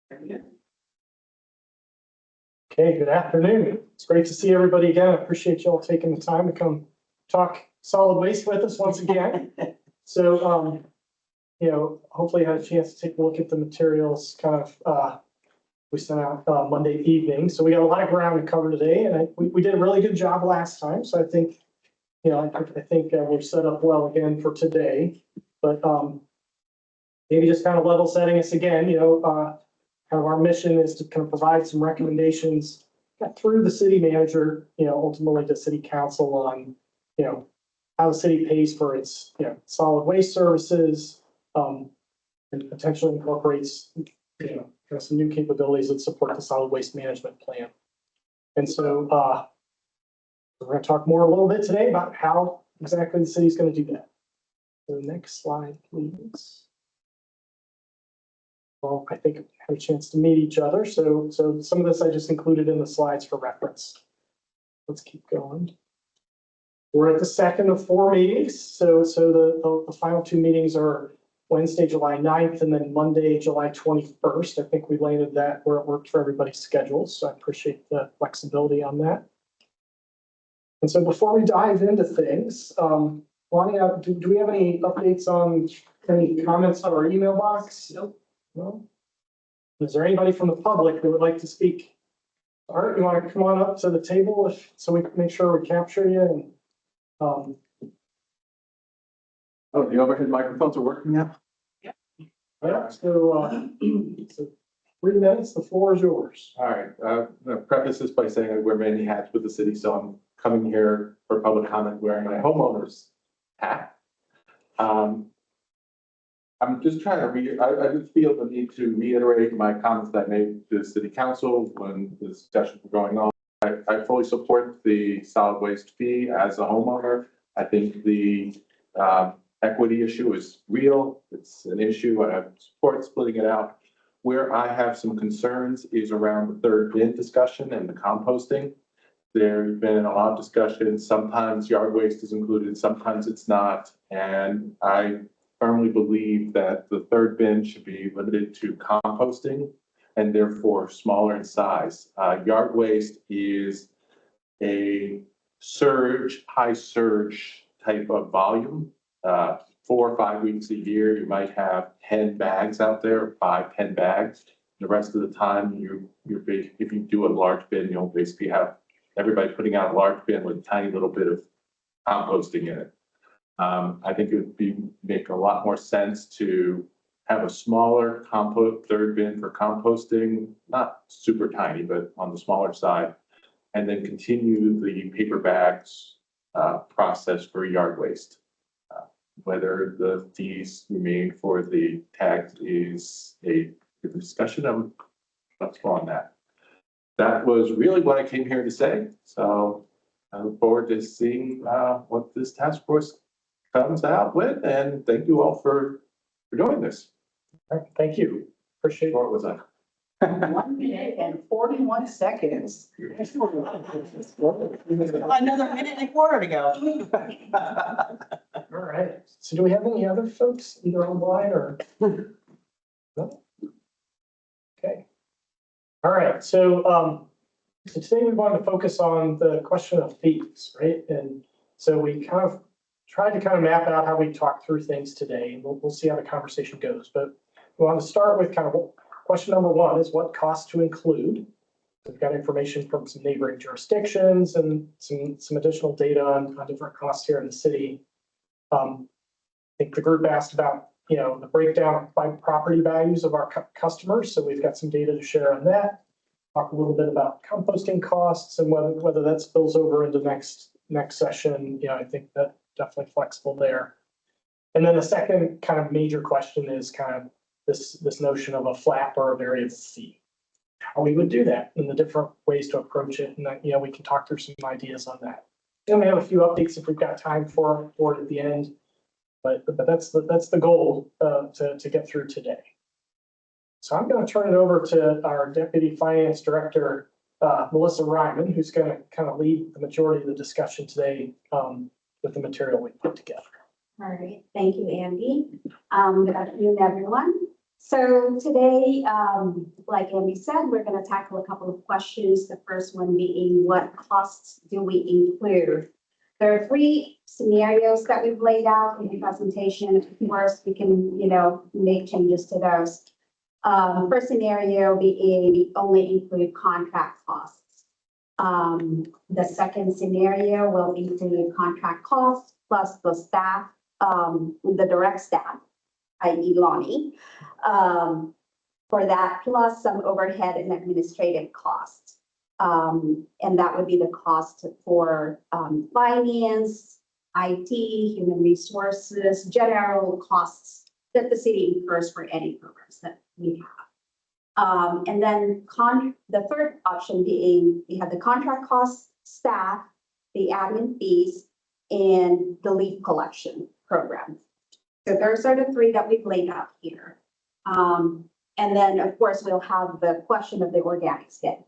Okay, good afternoon. It's great to see everybody again. I appreciate you all taking the time to come talk solid waste with us once again. So, hopefully you had a chance to take a look at the materials we sent out Monday evening. So we got a lot of ground to cover today, and we did a really good job last time. So I think, I think we're set up well again for today. But maybe just kind of level setting us again, kind of our mission is to kind of provide some recommendations through the city manager, ultimately to city council on, how the city pays for its, solid waste services, and potentially incorporates, kind of some new capabilities that support the solid waste management plan. And so we're going to talk more a little bit today about how exactly the city is going to do that. So next slide, please. Well, I think I had a chance to meet each other. So some of this I just included in the slides for reference. Let's keep going. We're at the second of 4 meetings. So the final 2 meetings are Wednesday, July 9th, and then Monday, July 21st. I think we landed that where it worked for everybody's schedules. So I appreciate the flexibility on that. And so before we dive into things, Lonnie, do we have any updates on any comments on our email box? Nope. No. Is there anybody from the public who would like to speak? All right, you want to come on up to the table so we can make sure we capture you? And, oh, the overhead microphones are working now? Yeah. All right, so 3 minutes, the floor is yours. All right, I'm going to preface this by saying I wear many hats with the city, so I'm coming here for public comment wearing my homeowner's hat. I'm just trying to I just feel the need to reiterate my comments that I made to the city council when the discussions were going on. I fully support the solid waste fee as a homeowner. I think the equity issue is real. It's an issue. I support splitting it out. Where I have some concerns is around the third bin discussion and the composting. There's been a lot of discussion. Sometimes yard waste is included, sometimes it's not. And I firmly believe that the third bin should be limited to composting and therefore smaller in size. Yard waste is a high surge type of volume. 4 or 5 weeks a year, you might have 10 bags out there, 10 bags. The rest of the time, if you do a large bin, you'll basically have everybody putting out a large bin with a tiny little bit of composting in it. I think it would make a lot more sense to have a smaller third bin for composting, not super tiny, but on the smaller side, and then continue the paper bags process for yard waste. Whether the fees remain for the tags is a discussion. I'm flexible on that. That was really what I came here to say. So I look forward to seeing what this task force comes out with, and thank you all for doing this. All right, thank you. Appreciate it. What was that? 1 minute and 41 seconds. Another minute and a quarter to go. All right. So do we have any other folks either online or? No? Okay. All right. So today we wanted to focus on the question of fees, right? And so we kind of tried to map out how we talk through things today, and we'll see how the conversation goes. But we want to start with question number 1 is what costs to include. We've got information from some neighboring jurisdictions and some additional data on different costs here in the city. I think the group asked about, the breakdown by property values of our customers. So we've got some data to share on that. Talk a little bit about composting costs and whether that spills over into next session. I think that definitely flexible there. And then the second kind of major question is kind of this notion of a flat or a variable fee. How we would do that and the different ways to approach it. And we can talk through some ideas on that. Then we have a few updates if we've got time for it at the end. But that's the goal to get through today. So I'm going to turn it over to our Deputy Finance Director, Melissa Ryman, who's going to kind of lead the majority of the discussion today with the material we put together. All right, thank you, Andy. Good afternoon, everyone. So today, like Amy said, we're going to tackle a couple of questions. The first one being, what costs do we include? There are three scenarios that we've laid out in the presentation. Of course, we can, make changes to those. First scenario being we only include contract costs. The second scenario will include contract costs plus the staff, the direct staff, i.e. Lonnie, for that, plus some overhead and administrative costs. And that would be the cost for finance, IT, human resources, general costs that the city incurs for any programs that we have. And then the third option being, we have the contract costs, staff, the admin fees, and the leaf collection program. So those are the three that we've laid out here. And then, of course, we'll have the question of the organic bin.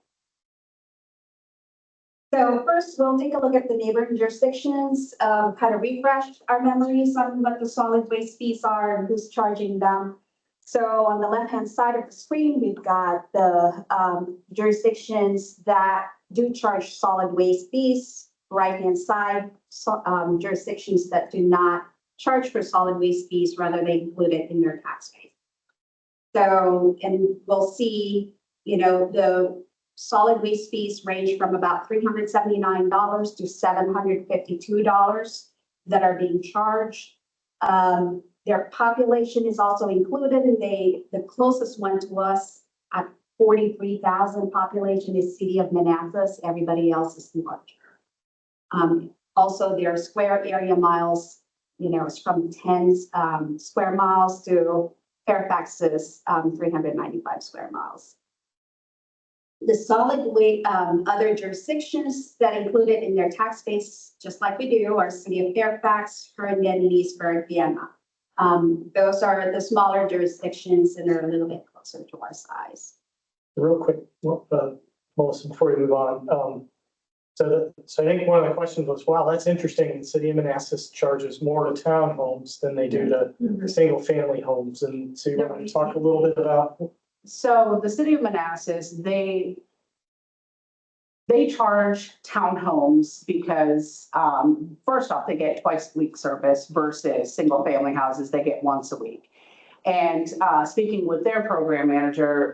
So first, we'll take a look at the neighboring jurisdictions, kind of refresh our memories on what the solid waste fees are and who's charging them. So on the left-hand side of the screen, we've got the jurisdictions that do charge solid waste fees. Right-hand side, jurisdictions that do not charge for solid waste fees, rather they include it in their tax base. So, and we'll see, the solid waste fees range from about $379 to $752 that are being charged. Their population is also included, and the closest one to us at 43,000 population is City of Manassas. Everybody else is larger. Also, their square area miles, it's from 10 square miles to Fairfax's 395 square miles. The solid waste, other jurisdictions that included in their tax base, just like we do, are City of Fairfax, Herndon, Leesburg, Vienna. Those are the smaller jurisdictions and they're a little bit closer to our size. Real quick, Melissa, before we move on. So I think one of the questions was, wow, that's interesting. The City of Manassas charges more to townhomes than they do to single family homes. And so you want to talk a little bit about. So the City of Manassas, they charge townhomes because, first off, they get twice a week service versus single family houses, they get once a week. And speaking with their program manager,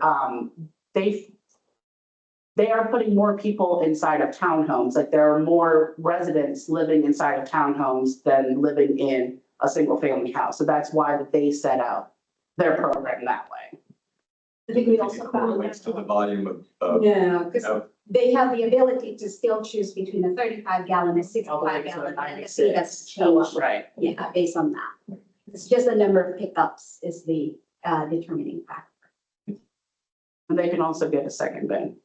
they are putting more people inside of townhomes. Like there are more residents living inside of townhomes than living in a single family house. So that's why they set out their program that way. I think we also found correlates to the volume of. yeah, because they have the ability to still choose between a 35-gallon and a 65-gallon, and the fee doesn't change. Right. Yeah, based on that. It's just the number of pickups is the determining factor. And they can also get a second bin.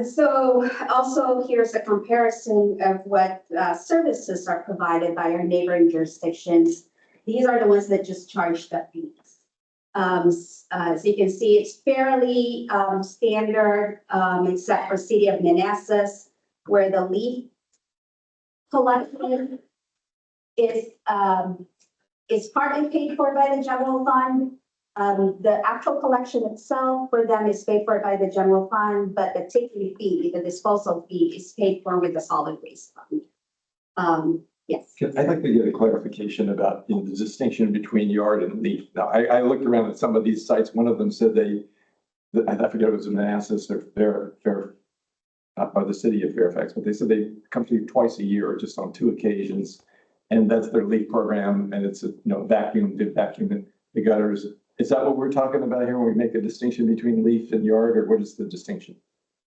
So also here's a comparison of what services are provided by our neighboring jurisdictions. These are the ones that just charge the fees. As you can see, it's fairly standard, except for City of Manassas, where the leaf collection is partly paid for by the general fund. The actual collection itself for them is paid for by the general fund, but the tipping fee, the disposal fee, is paid for with the solid waste fund. Yes. I'd like to get a clarification about the distinction between yard and leaf. Now, I looked around at some of these sites. One of them said I forget if it was in Manassas or or the City of Fairfax, but they said they come to you twice a year, just on 2 occasions. And that's their leaf program. And it's vacuum the gutters. Is that what we're talking about here when we make a distinction between leaf and yard, or what is the distinction?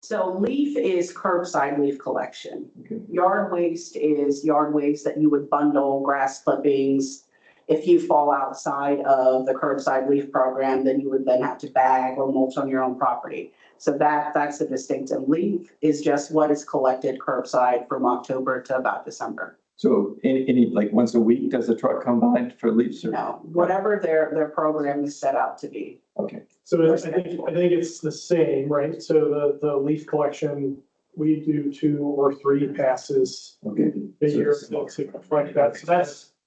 So leaf is curbside leaf collection. Okay. Yard waste is yard waste that you would bundle, grass clippings. If you fall outside of the curbside leaf program, then you would then have to bag or mulch on your own property. So that's the distinction. Leaf is just what is collected curbside from October to about December. So any like once a week, does the truck come by for leaves? Or No, whatever their program is set out to be. Okay. So I think it's the same, right? So the leaf collection, we do 2 or 3 passes Okay. a year to collect that. So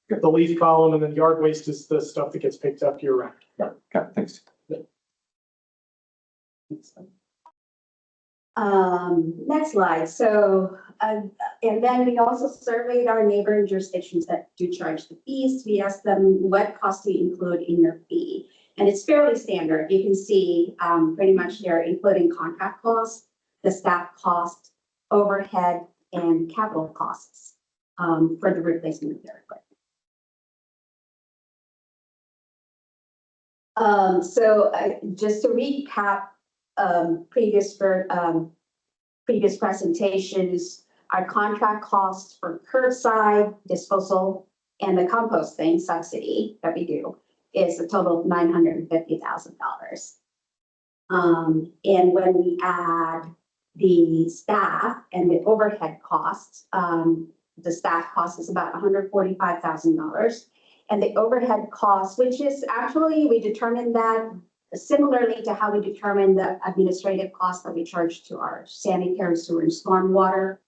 the leaf column, and then yard waste is the stuff that gets picked up year round. Got it, thanks. Next slide. So, and then we also surveyed our neighboring jurisdictions that do charge the fees. We asked them, what costs do you include in your fee? And it's fairly standard. You can see pretty much they're including contract costs, the staff cost, overhead, and capital costs for the replacement of their equipment. Just to recap, previous presentations, our contract costs for curbside disposal and the composting subsidy that we do is a total of $950,000. And when we add the staff and the overhead costs, the staff cost is about $145,000. And the overhead cost, which is actually, we determined that similarly to how we determine the administrative costs that we charge to our sanitary sewer and stormwater.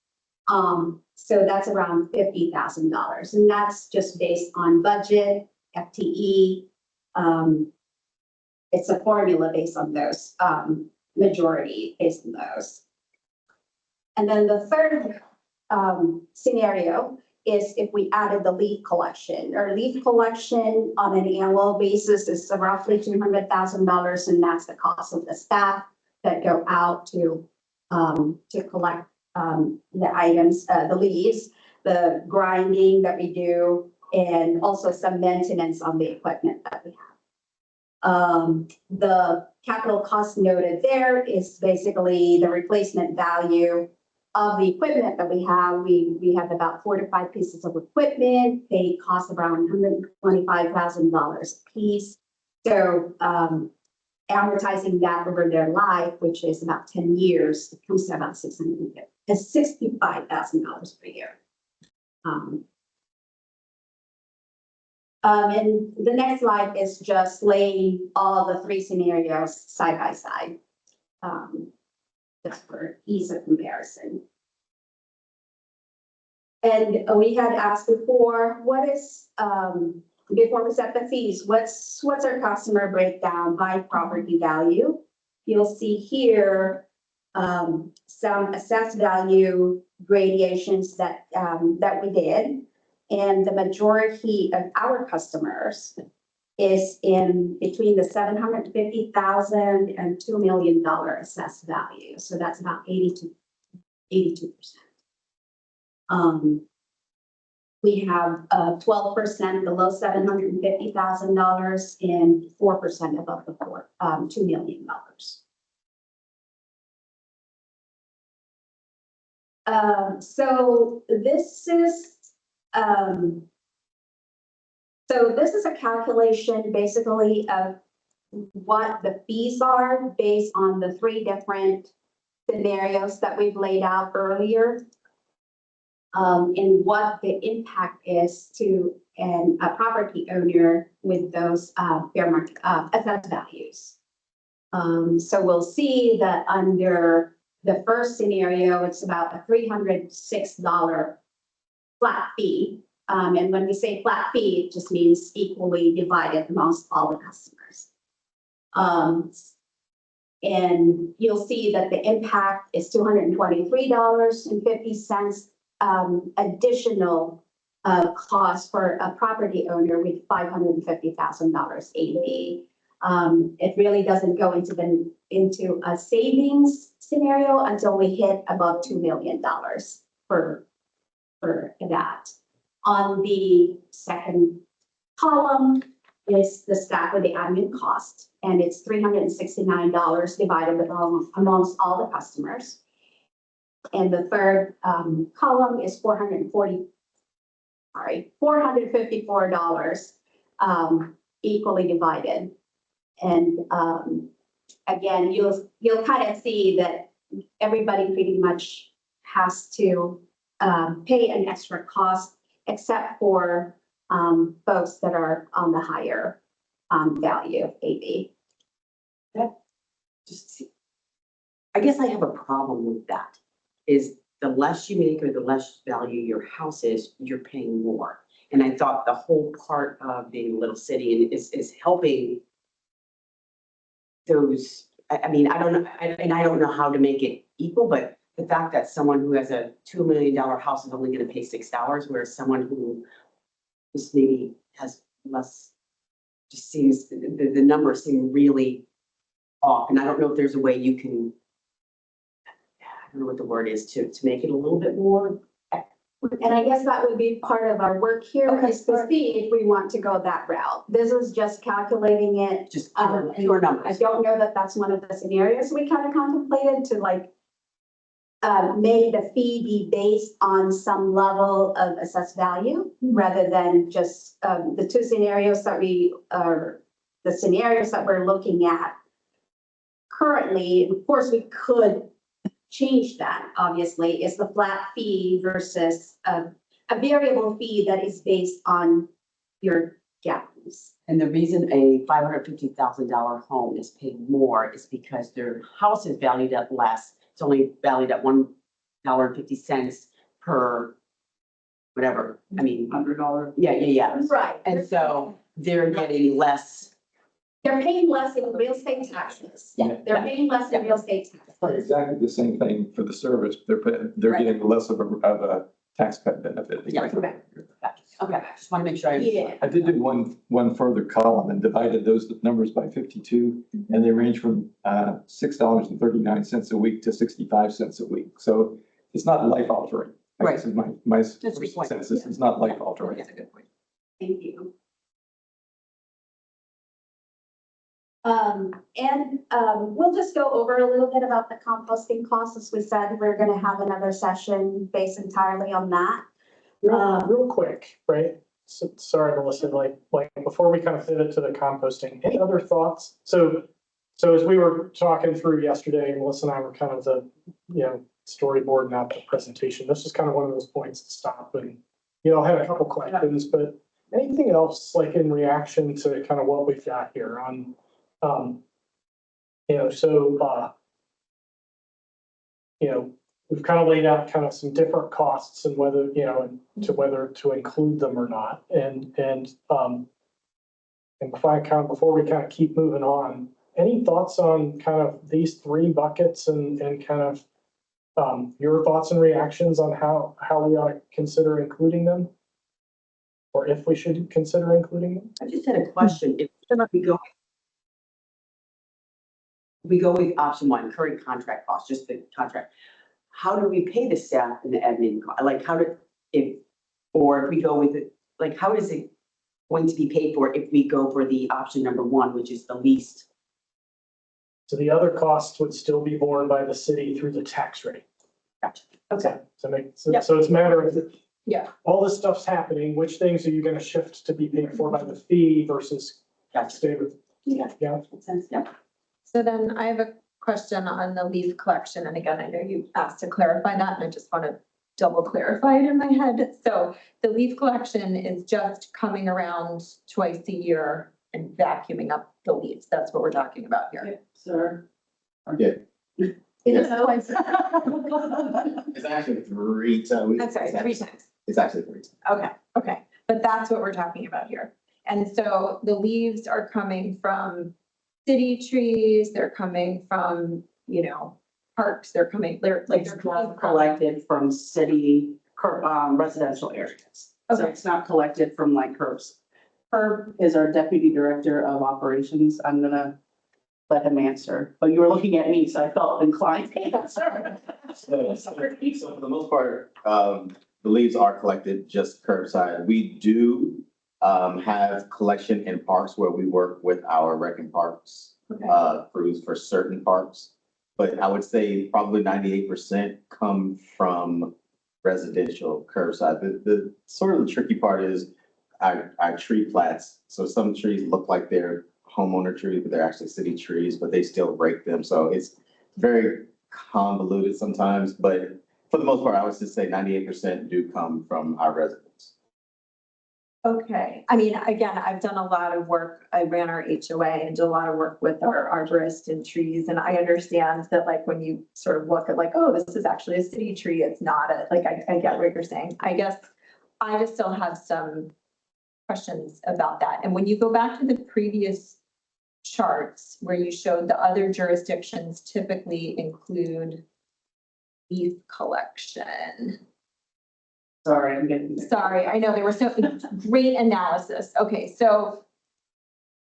So that's around $50,000, and that's just based on budget, FTE. It's a formula based on those, majority based on those. And then the third scenario is if we added the leaf collection. Our leaf collection on an annual basis is roughly $200,000, and that's the cost of the staff that go out to collect the items, the leaves, the grinding that we do, and also some maintenance on the equipment that we have. The capital cost noted there is basically the replacement value of the equipment that we have. We have about 4 to 5 pieces of equipment. They cost around $125,000 a piece. So amortizing that over their life, which is about 10 years, it comes to about $65,000 per year. And the next slide is just laying all the 3 scenarios side by side, just for ease of comparison. And we had asked before, what is, before we set the fees, what's our customer breakdown by property value? You'll see here some assessed value gradations that we did. And the majority of our customers is in between the $750,000 and $2 million assessed value. So that's about 82%. We have 12% below $750,000 and 4% above the $2 million. So this is a calculation basically of what the fees are based on the 3 different scenarios that we've laid out earlier, and what the impact is to a property owner with those fair market assessed values. So we'll see that under the first scenario, it's about a $306 flat fee. And when we say flat fee, it just means equally divided amongst all the customers. And you'll see that the impact is $223.50 additional cost for a property owner with $550,000 AV. It really doesn't go into a savings scenario until we hit above $2 million for that. On the second column is the staff with the admin cost, and it's $369 divided amongst all the customers. And the third column is $454 equally divided. And again, you'll kind of see that everybody pretty much has to pay an extra cost, except for folks that are on the higher value of AV. I guess I have a problem with that, is the less you make or the less value your house is, you're paying more. And I thought the whole part of being a little city is helping those, I mean, I don't know, and I don't know how to make it equal, but the fact that someone who has a $2 million house is only gonna pay $6, whereas someone who just maybe has less, just seems, the numbers seem really off. And I don't know if there's a way you can, I don't know what the word is, to make it a little bit more. And I guess that would be part of our work here, Okay. is to see if we want to go that route. This is just calculating it. Just And pure I numbers. don't know that that's one of the scenarios we kind of contemplated to like make the fee be based on some level of assessed value rather than just the two scenarios that the scenarios that we're looking at currently. Of course, we could change that, obviously, is the flat fee versus a variable fee that is based on your gallons. And the reason a $550,000 home is paid more is because their house is valued at less. It's only valued at $1.50 per whatever. I mean, $100. yeah. Right. And so they're getting less. They're paying less in real estate taxes. Yeah. They're paying less in real estate taxes. Exactly the same thing for the service. They're Right. getting less of a tax cut benefit. Yeah, correct. Okay, just want to make sure I. Yeah. I did do one further column and divided those numbers by 52, and they range from $6.39 a week to 65 cents a week. So it's not life altering. I guess is my That's a good first point. census. It's not life altering. That's a good point. Thank you. We'll just go over a little bit about the composting costs. As we said, we're gonna have another session based entirely on that. Real quick, right? So, sorry, Melissa, like before we kind of pivot to the composting, any other thoughts? So as we were talking through yesterday, Melissa and I were kind of storyboarding out the presentation. This is kind of one of those points to stop and, I had a couple questions, but anything else like in reaction to kind of what we've got here on, we've kind of laid out kind of some different costs and whether, whether to include them or not. And before we kind of keep moving on, any thoughts on kind of these three buckets and kind of your thoughts and reactions on how we ought to consider including them? Or if we should consider including them? I just had a question. If we go with option one, current contract cost, just the contract. How do we pay the staff and the admin? Like or if we go with it, like how is it going to be paid for if we go for the option number one, which is the least? So the other costs would still be borne by the city through the tax rate. Gotcha. Okay. So Yep. it's a matter of, Yeah. all this stuff's happening, which things are you gonna shift to be paid for by the fee versus Gotcha. stay with? Yeah. Yeah. Makes sense. Yep. So then I have a question on the leaf collection. And again, I know you asked to clarify that, and I just want to double clarify it in my head. So the leaf collection is just coming around twice a year and vacuuming up the leaves. That's what we're talking about here. Sir. Yeah. It is twice. It's actually 3 times. I'm sorry, 3 times. It's actually 3 times. Okay. But that's what we're talking about here. And so the leaves are coming from city trees, they're coming from, parks, they're coming Collected from city residential areas. So Okay. it's not collected from like curbs. Herb, Is our deputy director of operations. I'm gonna let him answer, but you were looking at me, so I felt inclined to answer. So for the most part, the leaves are collected just curbside. We do have collection in parks where we work with our rec and parks crews for certain parks. But I would say probably 98% come from residential curbside. The sort of the tricky part is our tree plats. So some trees look like they're homeowner trees, but they're actually city trees, but they still break them. So it's very convoluted sometimes, but for the most part, I would just say 98% do come from our residents. okay. I mean, again, I've done a lot of work. I ran our HOA and did a lot of work with our arborist and trees. And I understand that like when you sort of look at like, oh, this is actually a city tree, it's not I get what you're saying. I guess I just still have some questions about that. And when you go back to the previous charts where you showed the other jurisdictions typically include leaf collection. Sorry, I'm getting. Sorry, I know there was so great analysis. Okay, so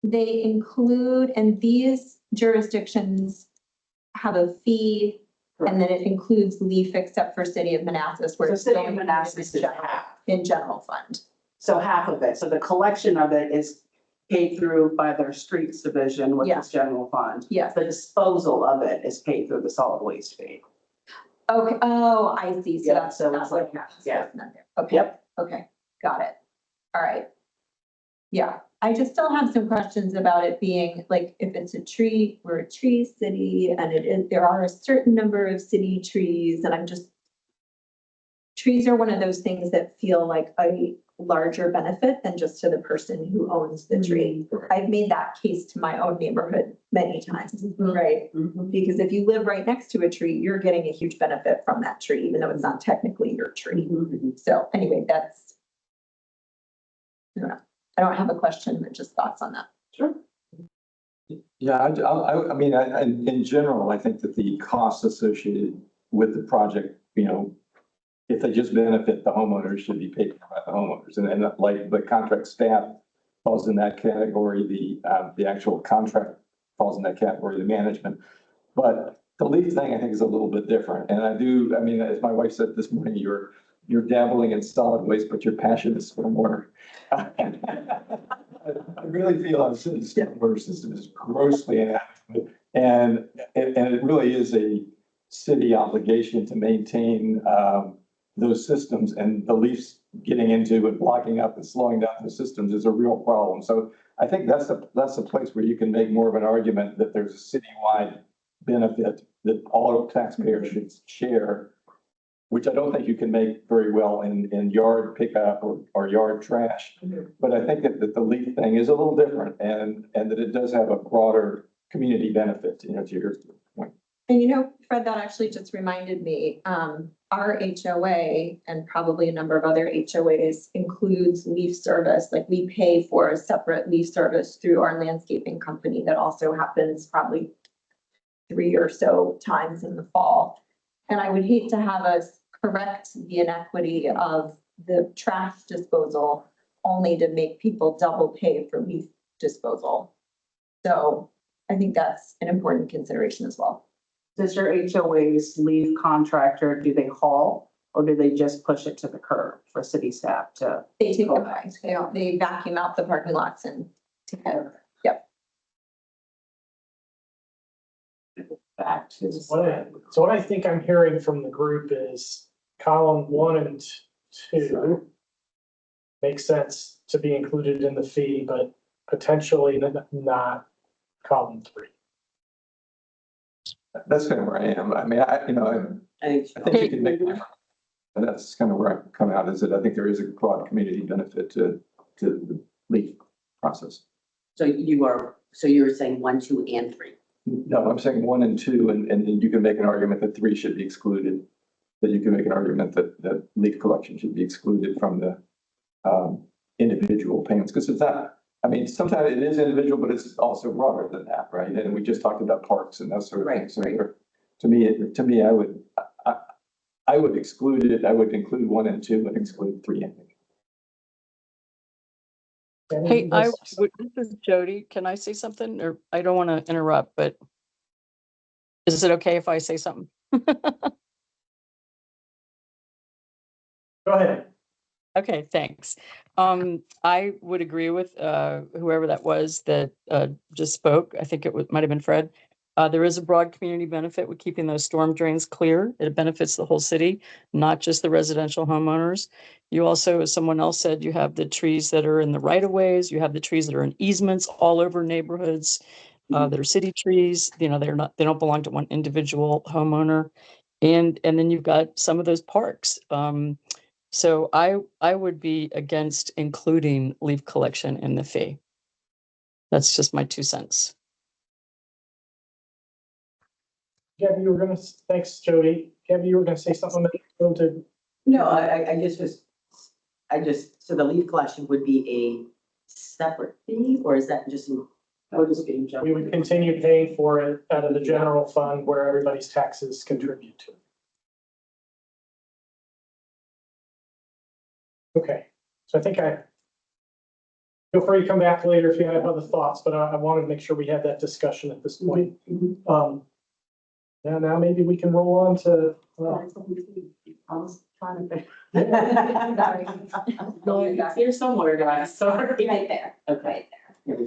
they include, and these jurisdictions have a fee, and then it includes leaf except for City of Manassas, where So it's City of going Manassas is half. in general fund. So half of it. So the collection of it is paid through by their streets division, which Yes. is general fund. Yes. The disposal of it is paid through the solid waste fee. Okay, oh, I see. So Yeah, that's, so that's it's like, what happens. yeah. Okay. Yep. Okay, got it. All right. Yeah, I just still have some questions about it being like, if it's a tree, we're a tree city and it is, there are a certain number of city trees and I'm just, trees are one of those things that feel like a larger benefit than just to the person who owns the tree. I've made that case to my own neighborhood many times, right? Because if you live right next to a tree, you're getting a huge benefit from that tree, even though it's not technically your tree. So anyway, that's, I don't know. I don't have a question, but just thoughts on that. Sure. Yeah, I mean, in general, I think that the costs associated with the project, you know, if they just benefit the homeowners, should be paid for by the homeowners. And like the contract staff falls in that category, the actual contract falls in that category, the management. But the leaf thing, I think, is a little bit different. And I mean, as my wife said this morning, you're dabbling in solid waste, but your passion is for more. I really feel our city stormwater system is grossly inadequate. And it really is a city obligation to maintain those systems, and the leafs getting into and blocking up and slowing down the systems is a real problem. So I think that's the place where you can make more of an argument that there's a citywide benefit that all taxpayers should share, which I don't think you can make very well in yard pickup or yard trash. But I think that the leaf thing is a little different and that it does have a broader community benefit, you know, to your point. And you know, Fred, that actually just reminded me, our HOA and probably a number of other HOAs includes leaf service. Like we pay for a separate leaf service through our landscaping company that also happens probably 3 or so times in the fall. And I would hate to have us correct the inequity of the trash disposal only to make people double pay for leaf disposal. So I think that's an important consideration as well. Does your HOA's leave contractor, do they haul or do they just push it to the curb for city staff to? They take it back. They vacuum out the parking lots and take it over. Yep. Back to. So what I think I'm hearing from the group is column 1 and 2 makes sense to be included in the fee, but potentially not column 3. That's kind of where I am. I mean, I think you can make, and that's kind of where I come out, is that I think there is a broad community benefit to the leaf process. So you're saying 1, 2, and 3? No, I'm saying 1 and 2, and then you can make an argument that 3 should be excluded. That you can make an argument that leaf collection should be excluded from the individual payments, because it's not, I mean, sometimes it is individual, but it's also broader than that, right? And we just talked about parks and that sort of thing. So to me, I would exclude it. I would include 1 and 2 and exclude 3, I think. Hey, this is Jody. Can I say something? Or I don't want to interrupt, but is it okay if I say something? Go ahead. Okay, thanks. I would agree with whoever that was that just spoke. I think it might have been Fred. There is a broad community benefit with keeping those storm drains clear. It benefits the whole city, not just the residential homeowners. You also, as someone else said, you have the trees that are in the right of ways. You have the trees that are in easements all over neighborhoods that are city trees. You know, they don't belong to one individual homeowner. And then you've got some of those parks. So I would be against including leaf collection in the fee. That's just my 2 cents. Gabby, you were thanks, Jody. Gabby, you were gonna say something about No, so the leaf collection would be separate fee, or is that just? That would just be. We would continue paying for it out of the general fund where everybody's taxes contribute to. Okay, so I think feel free to come back later if you have other thoughts, but I wanted to make sure we had that discussion at this point. Now maybe we can roll on to, I was trying to. No, It's here somewhere, guys, sorry. Right there. Okay.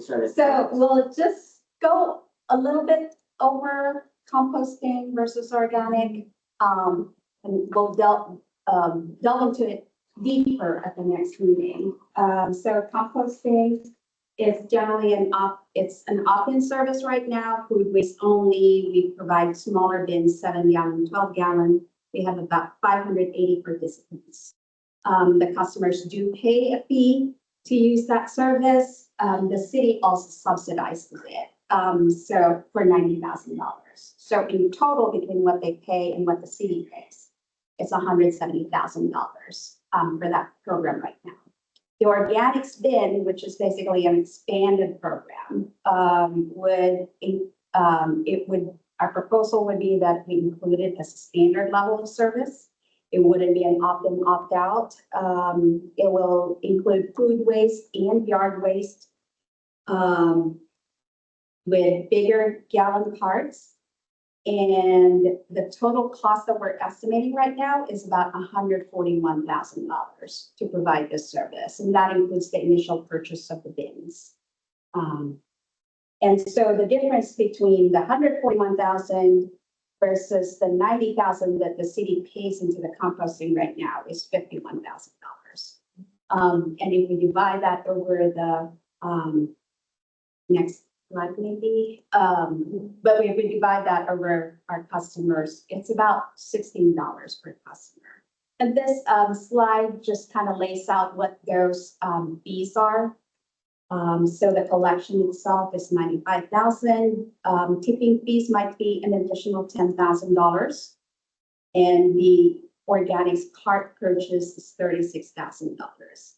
So we'll just go a little bit over composting versus organic. And we'll delve into it deeper at the next meeting. So composting is generally it's an opt-in service right now, food waste only. We provide smaller bins, 7 gallon, 12 gallon. We have about 580 participants. The customers do pay a fee to use that service. The city also subsidizes it. So for $90,000. So in total, between what they pay and what the city pays, it's $170,000 for that program right now. The organics bin, which is basically an expanded program, our proposal would be that we include it as a standard level of service. It wouldn't be an opt-in, opt-out. It will include food waste and yard waste with bigger gallon carts. And the total cost that we're estimating right now is about $141,000 to provide this service. And that includes the initial purchase of the bins. And so the difference between the $141,000 versus the $90,000 that the city pays into the composting right now is $51,000. And if we divide that over the next slide maybe, but if we divide that over our customers, it's about $16 per customer. And this slide just kind of lays out what those fees are. So the collection itself is $95,000. Tipping fees might be an additional $10,000. And the organics cart purchase is $36,000.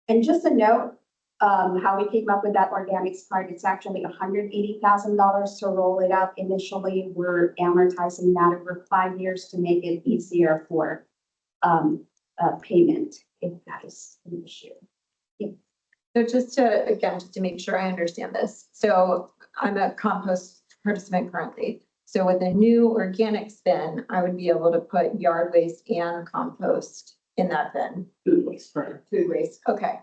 And just a note, how we came up with that organics cart, it's actually $180,000 to roll it out initially. We're amortizing that over 5 years to make it easier for payment if that is an issue. So just to make sure I understand this. So I'm a compost participant currently. So with a new organics bin, I would be able to put yard waste and compost in that bin. Food waste, right? Food waste, okay.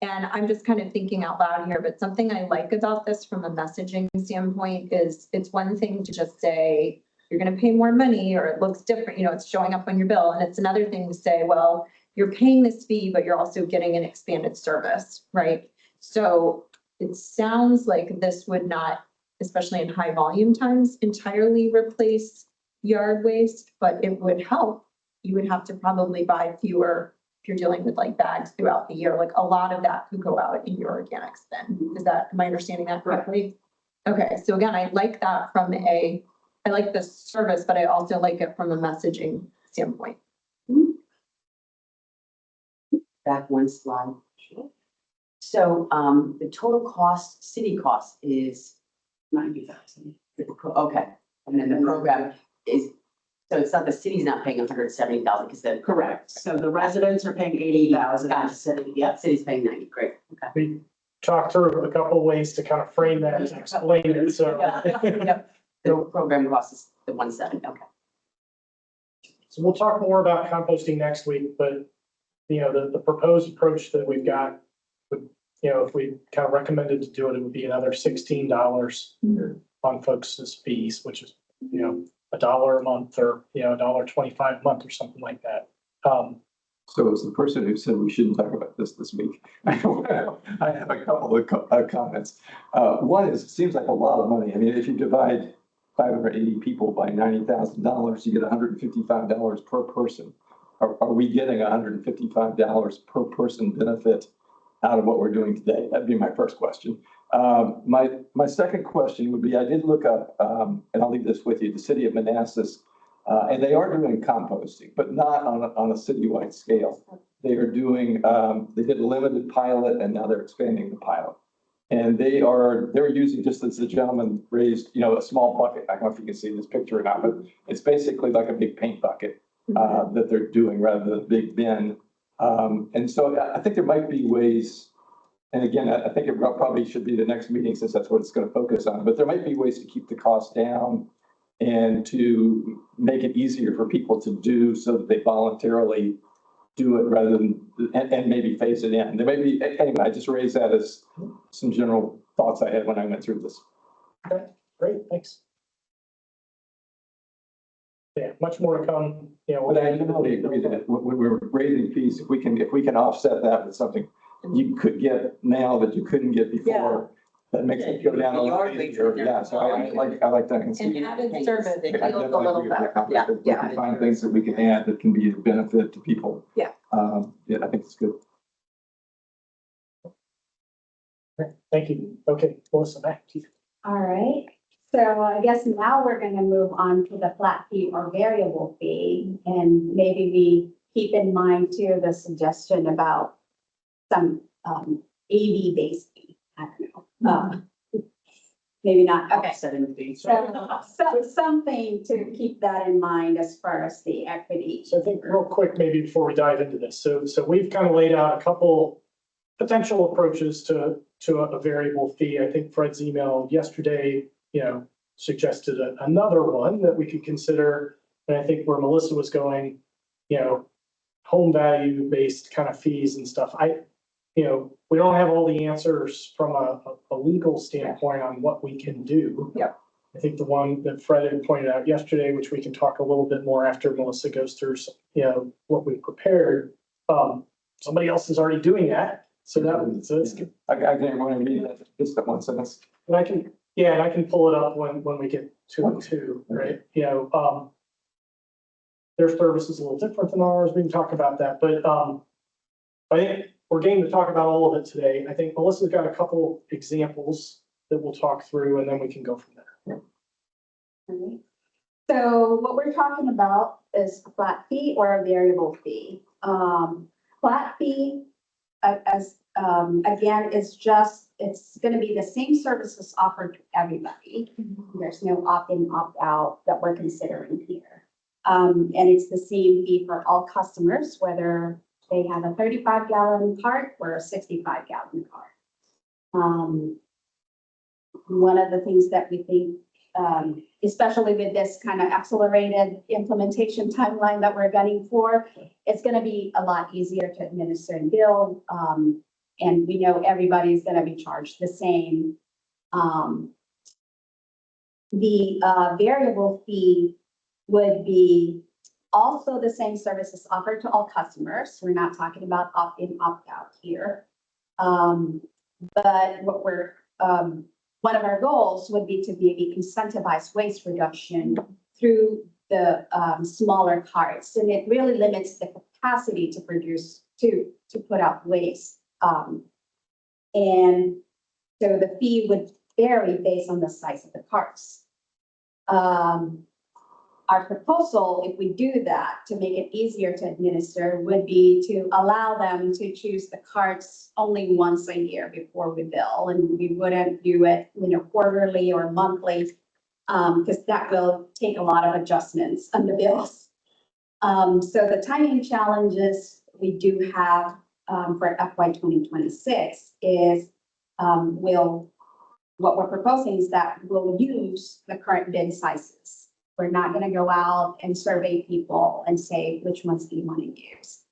And I'm just kind of thinking out loud here, but something I like about this from a messaging standpoint is it's one thing to just say, you're going to pay more money or it looks different, it's showing up on your bill. And it's another thing to say, well, you're paying this fee, but you're also getting an expanded service, right? So it sounds like this would not, especially in high volume times, entirely replace yard waste, but it would help. You would have to probably buy fewer if you're dealing with like bags throughout the year. Like a lot of that could go out in your organics bin. Am I understanding that correctly? Okay, so again, I like that I like the service, but I also like it from a messaging standpoint. Back one slide. So the total cost, city cost is $90,000. okay. And then the program is, so it's not, the city's not paying $170,000 because the. Correct. So the residents are paying $80,000. Gotcha. City, Yep, city's paying 90, great, okay. we talked through a couple of ways to kind of frame that and explain it, so. Yep. The program cost is the 170, okay. So we'll talk more about composting next week, but the proposed approach that we've got would, if we kind of recommended to do it, it would be another $16 on folks' fees, which is, $1 a month or, $1.25 a month or something like that. So as the person who said we shouldn't talk about this week, I have a couple of comments. One is, it seems like a lot of money. I mean, if you divide 580 people by $90,000, you get $155 per person. Are we getting $155 per person benefit out of what we're doing today? That'd be my first question. My second question would be, I did look up, and I'll leave this with you, the city of Manassas And they are doing composting, but not on a citywide scale. They are doing, they did a limited pilot and now they're expanding the pilot. And they're using, just as the gentleman raised, a small bucket. I don't know if you can see this picture or not, but it's basically like a big paint bucket that they're doing rather than a big bin. And so I think there might be ways, and again, I think it probably should be the next meeting since that's what it's going to focus on, but there might be ways to keep the cost down and to make it easier for people to do so that they voluntarily do it rather than, and maybe phase it in. There may be, anyway, I just raised that as some general thoughts I had when I went through this. Okay, great, thanks. Yeah, much more to come, But I definitely agree that when we're raising fees, if we can offset that with something you could get now that you couldn't get before, that makes it go down a lot easier. Yeah, so I like that. And added service I feels a definitely little agree with that better. comment. If we can find things that we can add that can be a benefit to people. Yeah. Yeah, I think it's good. Thank you. Okay, Melissa, back to you. All right, so I guess now we're gonna move on to the flat fee or variable fee. And maybe we keep in mind too, the suggestion about some AV based fee. I don't know. Maybe not. Okay. Offsetting fees. So something to keep that in mind as far as the equity. So I think real quick, maybe before we dive into this, so we've kind of laid out a couple potential approaches to a variable fee. I think Fred's email yesterday, suggested another one that we could consider. And I think where Melissa was going, home value based kind of fees and stuff. We don't have all the answers from a legal standpoint on what we can do. Yep. I think the one that Fred had pointed out yesterday, which we can talk a little bit more after Melissa goes through, what we prepared. Somebody else is already doing that. So that's good. I didn't want to read that, just that one sentence. And I can pull it up when we get to it too, right? Their service is a little different than ours. We can talk about that, but I think we're game to talk about all of it today. I think Melissa's got a couple examples that we'll talk through and then we can go from there. All right. So what we're talking about is a flat fee or a variable fee. Flat fee, again, it's going to be the same services offered to everybody. There's no opt-in, opt-out that we're considering here. And it's the same fee for all customers, whether they have a 35-gallon cart or a 65-gallon cart. One of the things that we think, especially with this kind of accelerated implementation timeline that we're gunning for, it's going to be a lot easier to administer and bill. And we know everybody's going to be charged the same. The variable fee would be also the same services offered to all customers. We're not talking about opt-in, opt-out here. But what one of our goals would be to maybe incentivize waste reduction through the smaller carts. And it really limits the capacity to produce, to put out waste. And so the fee would vary based on the size of the carts. Our proposal, if we do that, to make it easier to administer, would be to allow them to choose the carts only once a year before we bill. And we wouldn't do it, quarterly or monthly, because that will take a lot of adjustments on the bills. So the timing challenges we do have for FY 2026 is what we're proposing is that we'll use the current bin sizes. We're not going to go out and survey people and say, which ones do you want to use?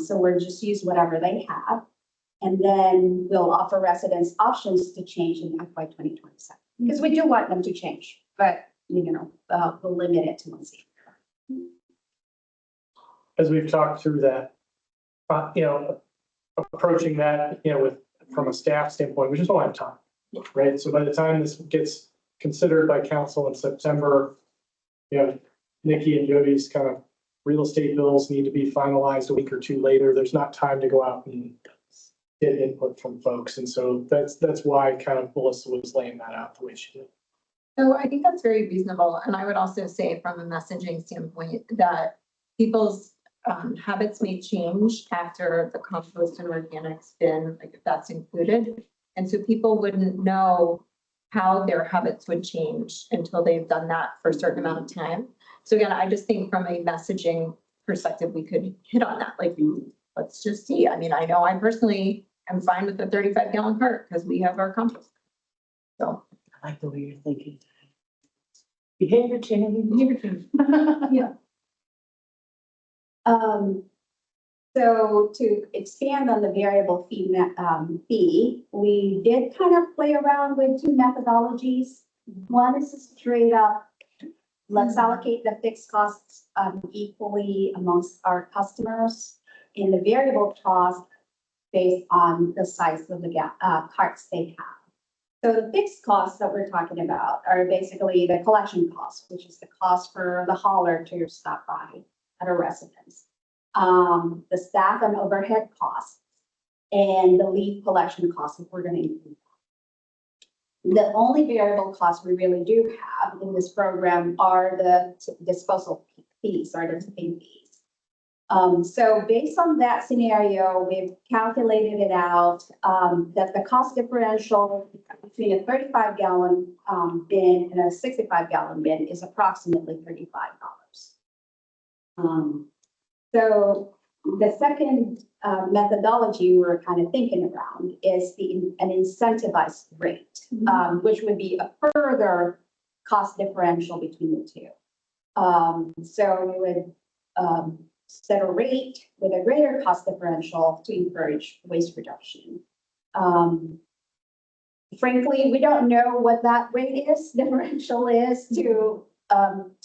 So we're just use whatever they have. And then we'll offer residents options to change in FY 2027. Because we do want them to change, but, we'll limit it to once a year. As we've talked through that, approaching that, from a staff standpoint, we just don't have time, right? So by the time this gets considered by council in September, Nikki and Jody's kind of real estate bills need to be finalized a week or two later. There's not time to go out and get input from folks. And so that's why kind of Melissa was laying that out the way she did. So I think that's very reasonable. And I would also say from a messaging standpoint that people's habits may change after the compost and organics bin, like if that's included. And so people wouldn't know how their habits would change until they've done that for a certain amount of time. So again, I just think from a messaging perspective, we could hit on that. Like, let's just see. I mean, I know I personally am fine with the 35-gallon cart because we have our compost. So. I like the way you're thinking. Behavior change. Yeah. So to expand on the variable fee, we did kind of play around with two methodologies. One is straight up, let's allocate the fixed costs equally amongst our customers, and the variable cost based on the size of the carts they have. So the fixed costs that we're talking about are basically the collection cost, which is the cost for the hauler to stop by at a residence. The staff and overhead costs, and the leaf collection costs if we're going to include that. The only variable costs we really do have in this program are the disposal fees or the tipping fees. So based on that scenario, we've calculated it out that the cost differential between a 35-gallon bin and a 65-gallon bin is approximately $35. So the second methodology we're kind of thinking around is an incentivized rate, which would be a further cost differential between the two. So we would set a rate with a greater cost differential to encourage waste reduction. Frankly, we don't know what that rate differential is to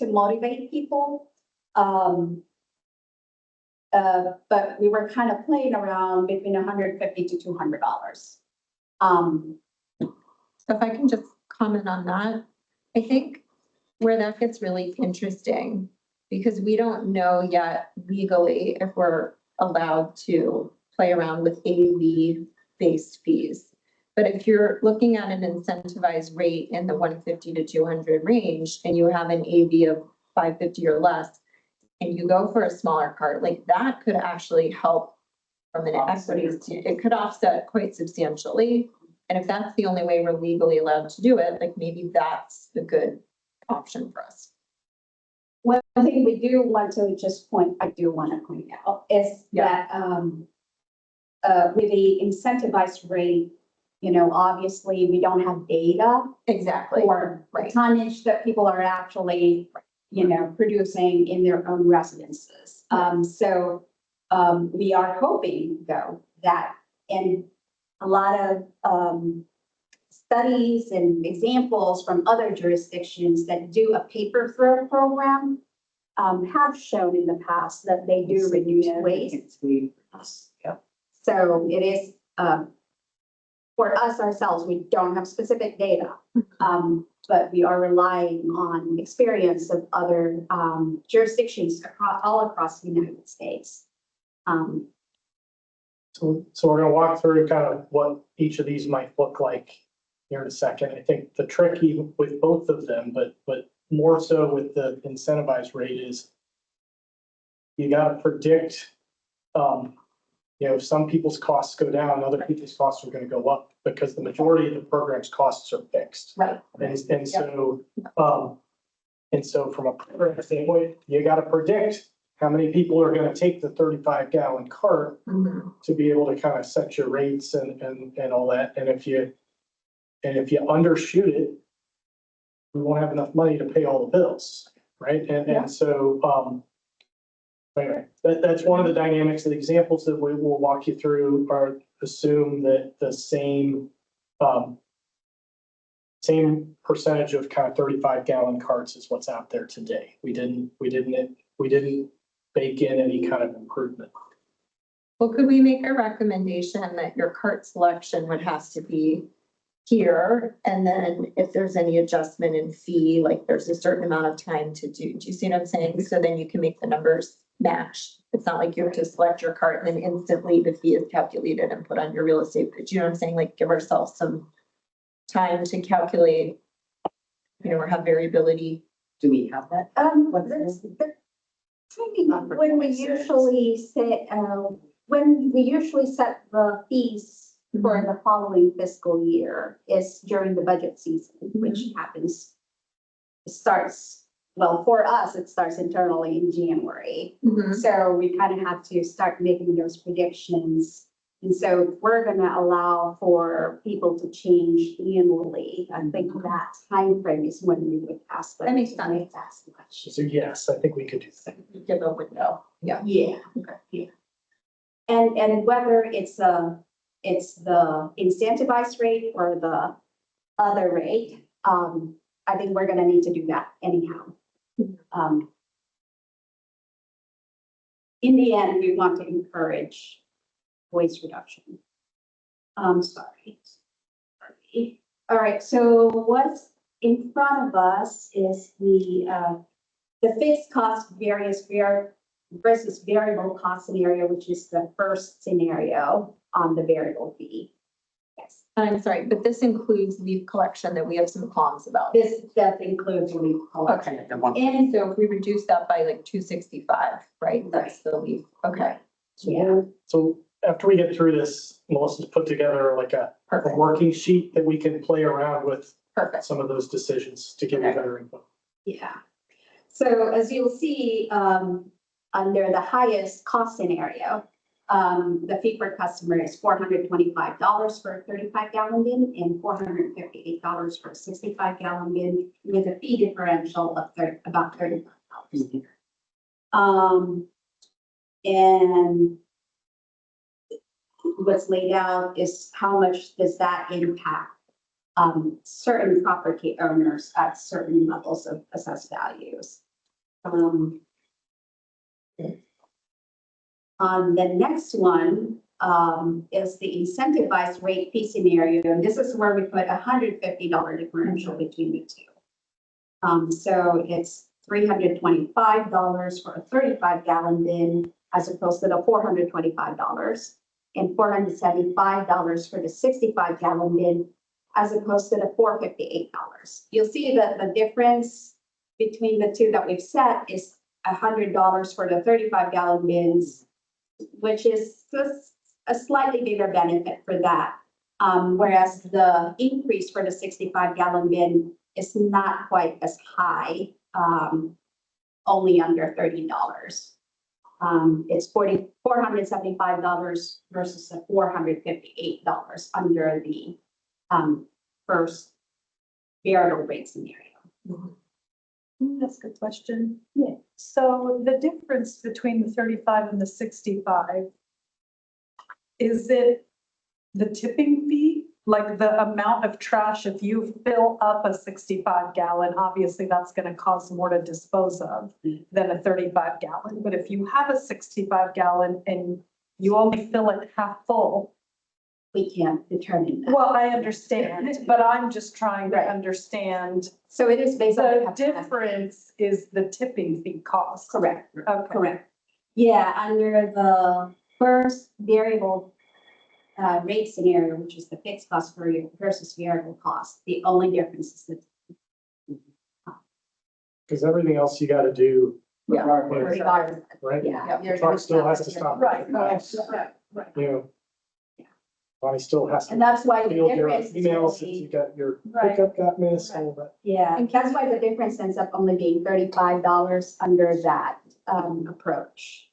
motivate people. But we were kind of playing around between $150 to $200. So if I can just comment on that, I think where that gets really interesting, because we don't know yet legally if we're allowed to play around with AV-based fees. But if you're looking at an incentivized rate in the 150 to 200 range, and you have an AV of 550 or less, and you go for a smaller cart, like that could actually help from an equity. It could offset quite substantially. And if that's the only way we're legally allowed to do it, like maybe that's a good option for us. One thing we do want to just point out is that with the incentivized rate, you know, obviously we don't have data Exactly. for the tonnage that people are actually, you know, producing in their own residences. So we are hoping though that in a lot of studies and examples from other jurisdictions that do a paper throw program have shown in the past that they do reduce waste. So it is, for us ourselves, we don't have specific data, but we are relying on experience of other jurisdictions all across the United States. So we're gonna walk through kind of what each of these might look like here in a second. I think the trick even with both of them, but more so with the incentivized rate is you gotta predict, you know, some people's costs go down, other people's costs are gonna go up because the majority of the program's costs are fixed. Right. And so from a program standpoint, you gotta predict how many people are gonna take the 35-gallon cart to be able to kind of set your rates and all that. And if you undershoot it, we won't have enough money to pay all the bills, right? And so, anyway, that's one of the dynamics. The examples that we will walk you through are assume that the same percentage of kind of 35-gallon carts is what's out there today. We didn't bake in any kind of improvement. Well, could we make a recommendation that your cart selection would have to be here? And then if there's any adjustment in fee, like there's a certain amount of time to do you see what I'm saying? So then you can make the numbers match. It's not like you have to select your cart and then instantly the fee is calculated and put on your real estate. But you know what I'm saying? Like give ourselves some time to calculate you know, or have variability. Do we have that? That's the timing when we usually set, the fees for the following fiscal year is during the budget season, which happens. It starts, well, for us, it starts internally in January. So we kind of have to start making those predictions. And so we're gonna allow for people to change annually. I think that timeframe is when we would ask them. That makes sense. to ask the question. So yes, I think we could do that. Give a window. Yeah. Yeah. Okay. Yeah. And whether it's the incentivized rate or the other rate, I think we're gonna need to do that anyhow. In the end, we want to encourage waste reduction. Sorry. All right, so what's in front of us is the fixed cost versus variable cost scenario, which is the first scenario on the variable fee. Yes, I'm sorry, but this includes leaf collection that we have some qualms about. this does include leaf collection. Okay. And so if we reduce that by like 265, right? That's the leaf. Okay. Yeah. So after we get through this, Melissa's put together like a Perfect. working sheet that we can play around with Perfect. some of those decisions to give you better info. Yeah. So as you'll see, under the highest cost scenario, the fee per customer is $425 for a 35-gallon bin and $458 for a 65-gallon bin, with a fee differential of about $35. And what's laid out is how much does that impact certain property owners at certain levels of assessed values. On the next one is the incentivized rate fee scenario, and this is where we put $150 differential between the two. So it's $325 for a 35-gallon bin as opposed to the $425, and $475 for the 65-gallon bin as opposed to the $458. You'll see that the difference between the two that we've set is $100 for the 35-gallon bins, which is just a slightly bigger benefit for that. Whereas the increase for the 65-gallon bin is not quite as high, only under $30. It's $475 versus the $458 under the first variable rate scenario. That's a good question. Yeah. So the difference between the 35 and the 65, is it the tipping fee? Like the amount of trash, if you fill up a 65-gallon, obviously that's going to cost more to dispose of than a 35-gallon. But if you have a 65-gallon and you only fill it half full, We can't determine that. well, I understand, but I'm just trying to Right. understand. So it is based on The the capacity. difference is the tipping fee cost. Correct. Okay. Correct. Yeah, under the first variable rate scenario, which is the fixed cost versus variable cost, the only difference is that Because everything else you gotta do, regardless, right? yeah. The truck still has to stop. Right. Right. You know. Bonnie still has And to that's why the field your difference is emails if only, you got your Right. pickup got missed, all that. yeah, and that's why the difference ends up only being $35 under that approach.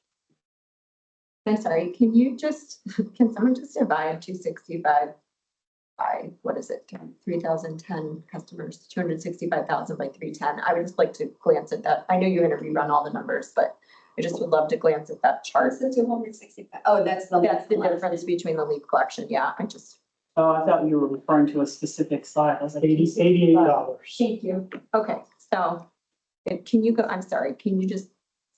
I'm sorry, can someone just divide 265 by, what is it, 3,010 customers, 265,000 by 310? I would just like to glance at that. I know you're gonna rerun all the numbers, but I just would love to glance at that chart. What's the 265? Oh, that's the. That's the difference between the leaf collection, yeah, I just, Oh, I thought you were referring to a specific slide. I was like, $88. Thank you. okay, so can you go, I'm sorry, can you just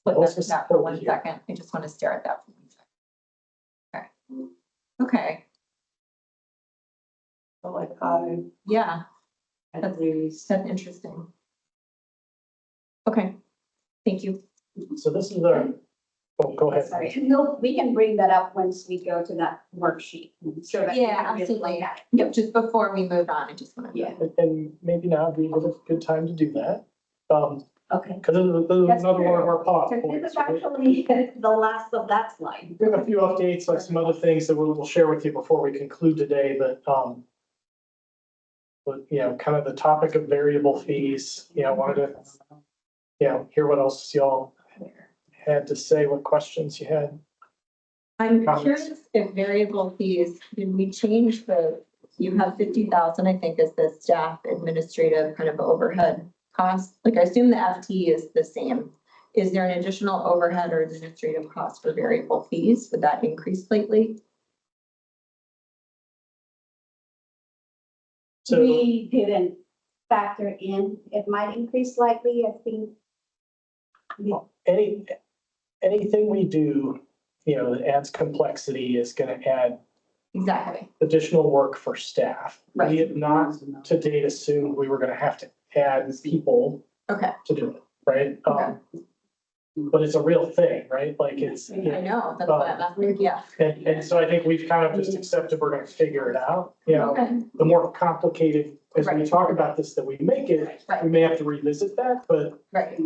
flip that Also to that for 1 support here. second? I just want to stare at that for 1 second. Okay, So like I, yeah, at least. that's interesting. Okay, thank you. So this is our Oh, go ahead. Sorry, no, we can bring that up once we go to that worksheet. So that we Yeah, can really absolutely. look at it. Yep, just before we move on, I just wanted to. Yeah, And maybe now would be a good time to do that. okay. Because this is That's another one of true. our pop So this points. is right? actually the last of that slide. We have a few updates, like some other things that we'll share with you before we conclude today, but, you know, kind of the topic of variable fees, you know, wanted to, you know, hear what else y'all had to say, what questions you had. I'm Comments? curious if variable fees, did we change you have 50,000, I think, as the staff administrative kind of overhead cost? Like, I assume the FT is the same. Is there an additional overhead or administrative cost for variable fees? Would that increase slightly? So, We didn't factor in, it might increase slightly, I think. anything we do, you know, that adds complexity is gonna add Exactly. additional work for staff. Right. We had not to date assumed we were gonna have to add people Okay. to do it, right? Okay. But it's a real thing, right? Like it's, you I know, know, that's why I'm asking, yeah. and so I think we've kind of just accepted we're gonna figure it out, you know? Okay. The more complicated, as we Right. talk about this, that we make it, we Right, may have to revisit that, but right.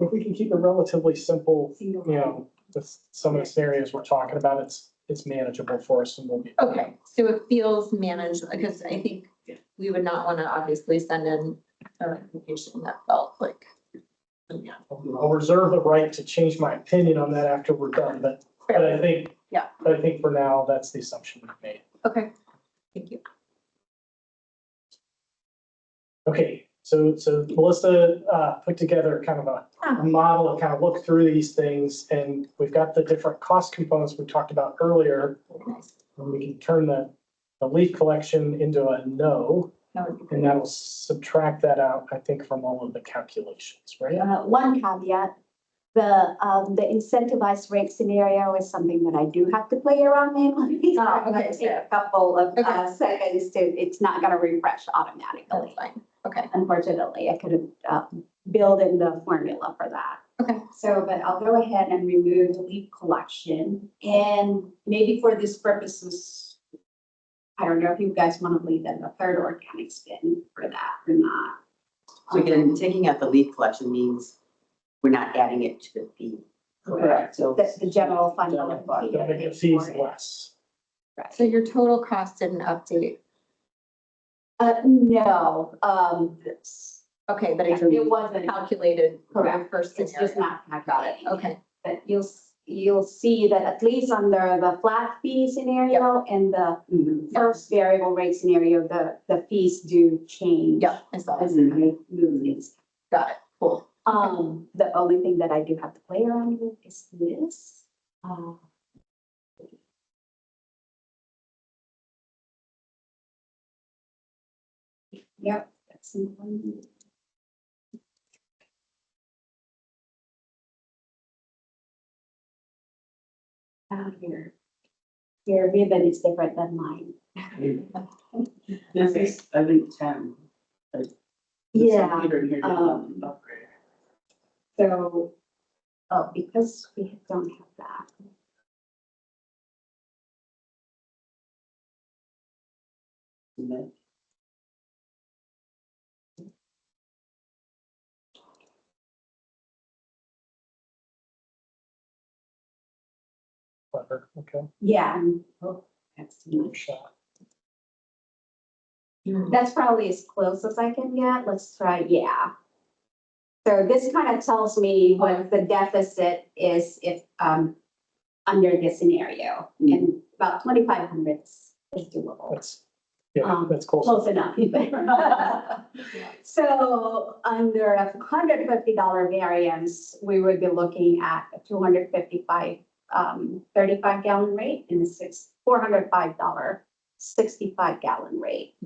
if we can keep it relatively simple, you know, with some of the scenarios we're talking about, it's manageable for us and we'll be. Okay, so it feels managed, because I think we would not want to obviously send in a recommendation that felt like. I'll reserve the right to change my opinion on that after we're done, but I think. Yeah. But I think for now, that's the assumption we've made. Okay, thank you. Okay, so Melissa put together kind of a model and kind of look through these things, and we've got the different cost components we talked about earlier. Nice. And we can turn the leaf collection into a no, That would be and great. that'll subtract that out, I think, from all of the calculations, right? One caveat, the incentivized rate scenario is something that I do have to play around with. Oh, I'm gonna okay, take a couple of Okay. seconds it's not gonna refresh That's automatically. fine. Okay, Unfortunately, I couldn't build in the formula for that. okay. So, but I'll go ahead and remove the leaf collection, and maybe for this purposes, I don't know if you guys want to leave in the third organic bin for that or not. So again, taking out the leaf collection means we're not adding it to the fee. Correct. So The general fund. Don't make it fees less. So your total cost didn't update. No, Okay, but it wasn't, calculated for the correct, first it's just scenario. not Got it, calculating. okay. But you'll see that at least under the flat fee scenario and the first variable rate scenario, the fees do change. Yeah, I saw As it. I move these. Got it, cool. The only thing that I do have to play around with is this. Yep, that's the one. Here. Your ribbon is different than mine. This is, I think, 10. Yeah, Here, here, so, oh, because we don't have that. Clever, okay. Yeah, that's too much. Shot. That's probably as close as I can get. Let's try, yeah. So this kind of tells me what the deficit is if, under this scenario, and about 2,500 is doable. That's, yeah, that's close. Close enough. So under a $150 variance, we would be looking at a 255, 35 gallon rate and a $405, 65 gallon rate,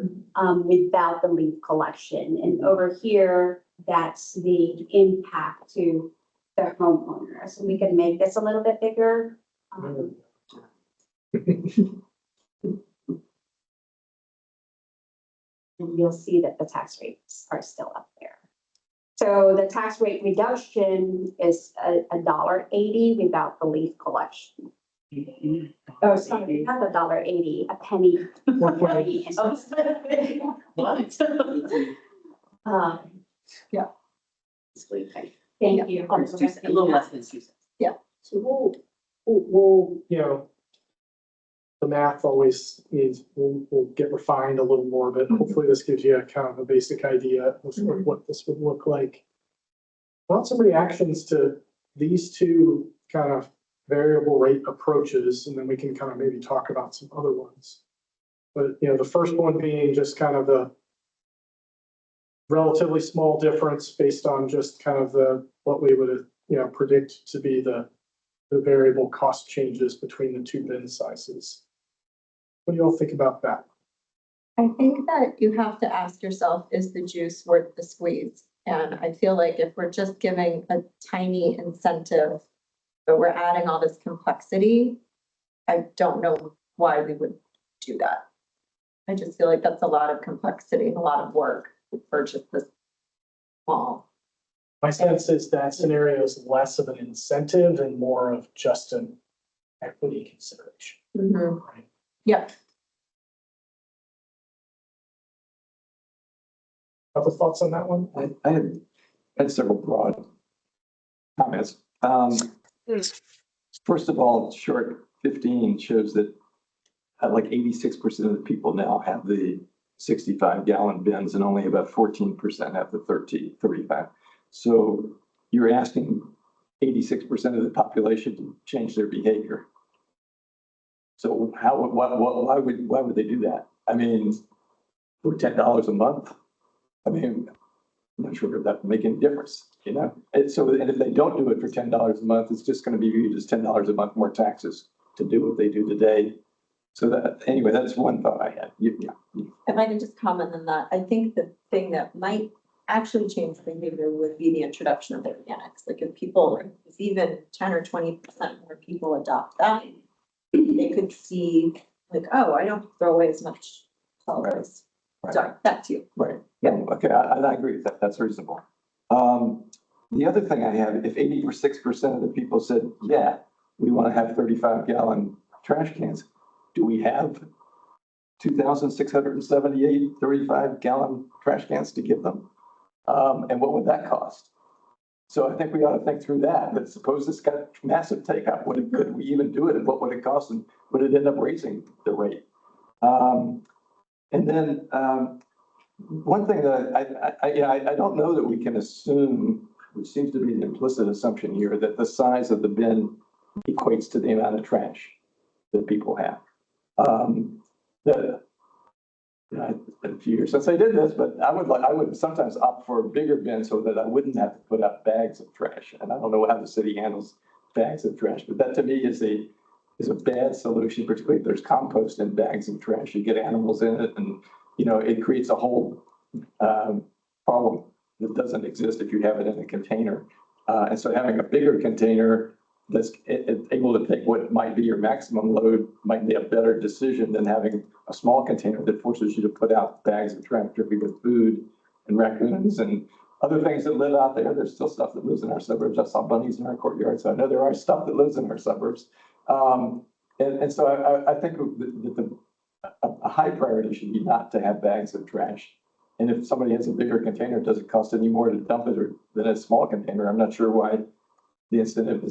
without the leaf collection. And over here, that's the impact to the homeowner. So we can make this a little bit bigger. And you'll see that the tax rates are still up there. So the tax rate reduction is $1.80 without the leaf collection. Oh, sorry, not $1.80, a penny. What? Yeah. Sweet thing. Thank you. Almost 2 cents, a little less than 2 cents. So we'll, you know, the math always needs, we'll get refined a little more, but hopefully this gives you a kind of a basic idea of what this would look like. I want some reactions to these two kind of variable rate approaches, and then we can kind of maybe talk about some other ones. But, you know, the first one being just kind of the relatively small difference based on just kind of what we would, you know, predict to be the variable cost changes between the two bin sizes. What do you all think about that? I think that you have to ask yourself, is the juice worth the squeeze? And I feel like if we're just giving a tiny incentive, but we're adding all this complexity, I don't know why we would do that. I just feel like that's a lot of complexity and a lot of work for just this small. My sense is that scenario is less of an incentive and more of just an equity consideration. Right? Yeah. Other thoughts on that one? I had several broad comments. First of all, short 15 shows that like 86% of the people now have the 65-gallon bins and only about 14% have the 35. So you're asking 86% of the population to change their behavior. So why would they do that? I mean, for $10 a month, I mean, I'm not sure if that would make any difference, you know? And if they don't do it for $10 a month, it's just going to be viewed as $10 a month more taxes to do what they do today. So that, anyway, that's one thought I had. Yeah. If I can just comment on that, I think the thing that might actually change behavior would be the introduction of organics. Like if even 10 or 20% more people adopt that, they could see like, oh, I don't throw away as much colors. Right. Sorry, back to you. Right. Yeah. Okay. I agree with that. That's reasonable. The other thing I have, if 86% of the people said, yeah, we want to have 35-gallon trash cans, do we have 2,678 35-gallon trash cans to give them? And what would that cost? So I think we ought to think through that. But suppose this got massive take-up. Could we even do it? And what would it cost? And would it end up raising the rate? And then one thing that I don't know that we can assume, which seems to be the implicit assumption here, that the size of the bin equates to the amount of trash that people have. It's been a few years since I did this, but I would sometimes opt for a bigger bin so that I wouldn't have to put out bags of trash. And I don't know how the city handles bags of trash, but that to me is a bad solution, particularly if there's compost in bags of trash. You get animals in it, and it creates a whole problem that doesn't exist if you have it in a container. And so having a bigger container that's able to take what might be your maximum load might be a better decision than having a small container that forces you to put out bags of trash, dripping with food and raccoons and other things that live out there. There's still stuff that lives in our suburbs. I saw bunnies in our courtyard, so I know there are stuff that lives in our suburbs. And so I think that a high priority should be not to have bags of trash. And if somebody has a bigger container, does it cost any more to dump it than a small container? I'm not sure why the incentive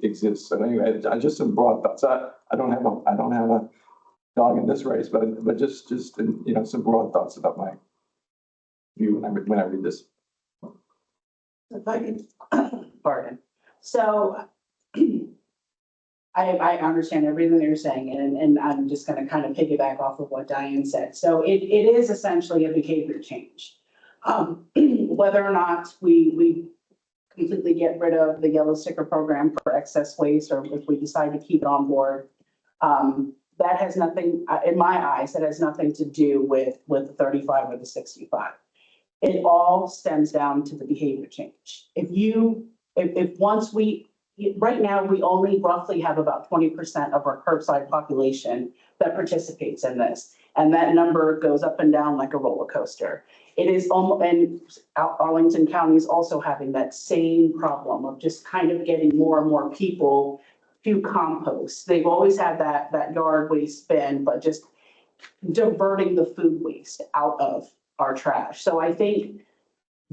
exists. So anyway, just some broad thoughts. I don't have a dog in this race, but just some broad thoughts about my view when I read this. If I can, pardon. So I understand everything that you're saying, and I'm just going to kind of piggyback off of what Diane said. So it is essentially a behavior change. Whether or not we completely get rid of the yellow sticker program for excess waste, or if we decide to keep it on board, that has nothing, in my eyes, that has nothing to do with the 35 or the 65. It all stems down to the behavior change. Right now, we only roughly have about 20% of our curbside population that participates in this. And that number goes up and down like a roller coaster. It is almost, and Arlington County is also having that same problem of just kind of getting more and more people to compost. They've always had that yard waste bin, but just diverting the food waste out of our trash. So I think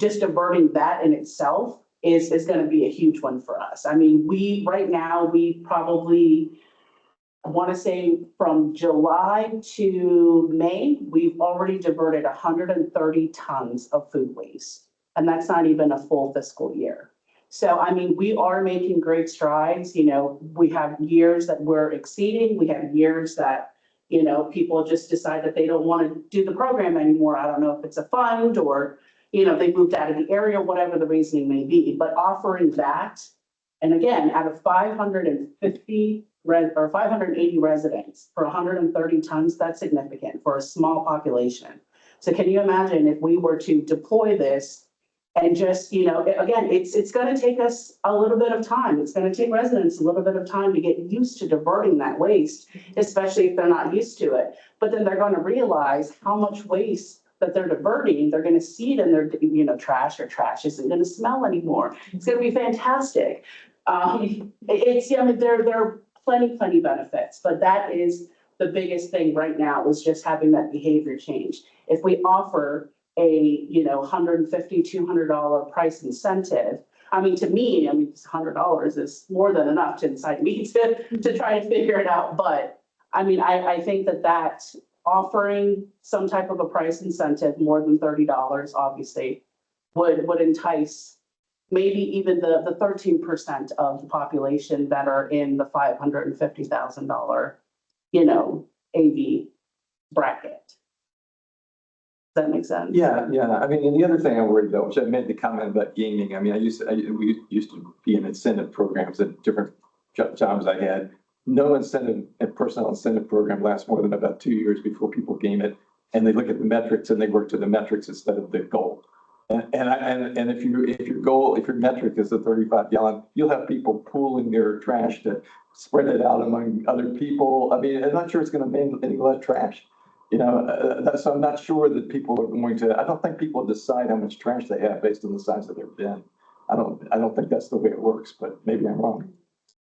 just diverting that in itself is gonna be a huge one for us. I mean, right now, we probably, I wanna say from July to May, we've already diverted 130 tons of food waste. And that's not even a full fiscal year. So, I mean, we are making great strides. You know, we have years that we're exceeding. We have years that, you know, people just decide that they don't want to do the program anymore. I don't know if it's a fund or, you know, they moved out of the area, whatever the reasoning may be, but offering that. And again, out of 550 or 580 residents for 130 tons, that's significant for a small population. So can you imagine if we were to deploy this and just, you know, again, it's going to take us a little bit of time. It's going to take residents a little bit of time to get used to diverting that waste, especially if they're not used to it. But then they're going to realize how much waste that they're diverting. They're going to see it in their, you know, trash, or trash isn't going to smell anymore. It's going to be fantastic. I mean, there are plenty benefits, but that is the biggest thing right now, is just having that behavior change. If we offer a, you know, $150, $200 price incentive, I mean, to me, I mean, $100 is more than enough to incite me to try to figure it out. But I mean, I think that offering some type of a price incentive more than $30, obviously, would entice maybe even the 13% of the population that are in the $550,000, you know, AV bracket. Does that make sense? Yeah, yeah. I mean, and the other thing I'm worried about, which I made the comment about gaming. I mean, we used to be in incentive programs at different jobs I had. No incentive and personal incentive program lasts more than about 2 years before people game it, and they look at the metrics and they work to the metrics instead of the goal. And if your metric is a 35 gallon, you'll have people pooling their trash to spread it out among other people. I mean, I'm not sure it's going to make any less trash. You know, so I'm not sure that people are going to. I don't think people decide how much trash they have based on the size of their bin. I don't think that's the way it works, but maybe I'm wrong.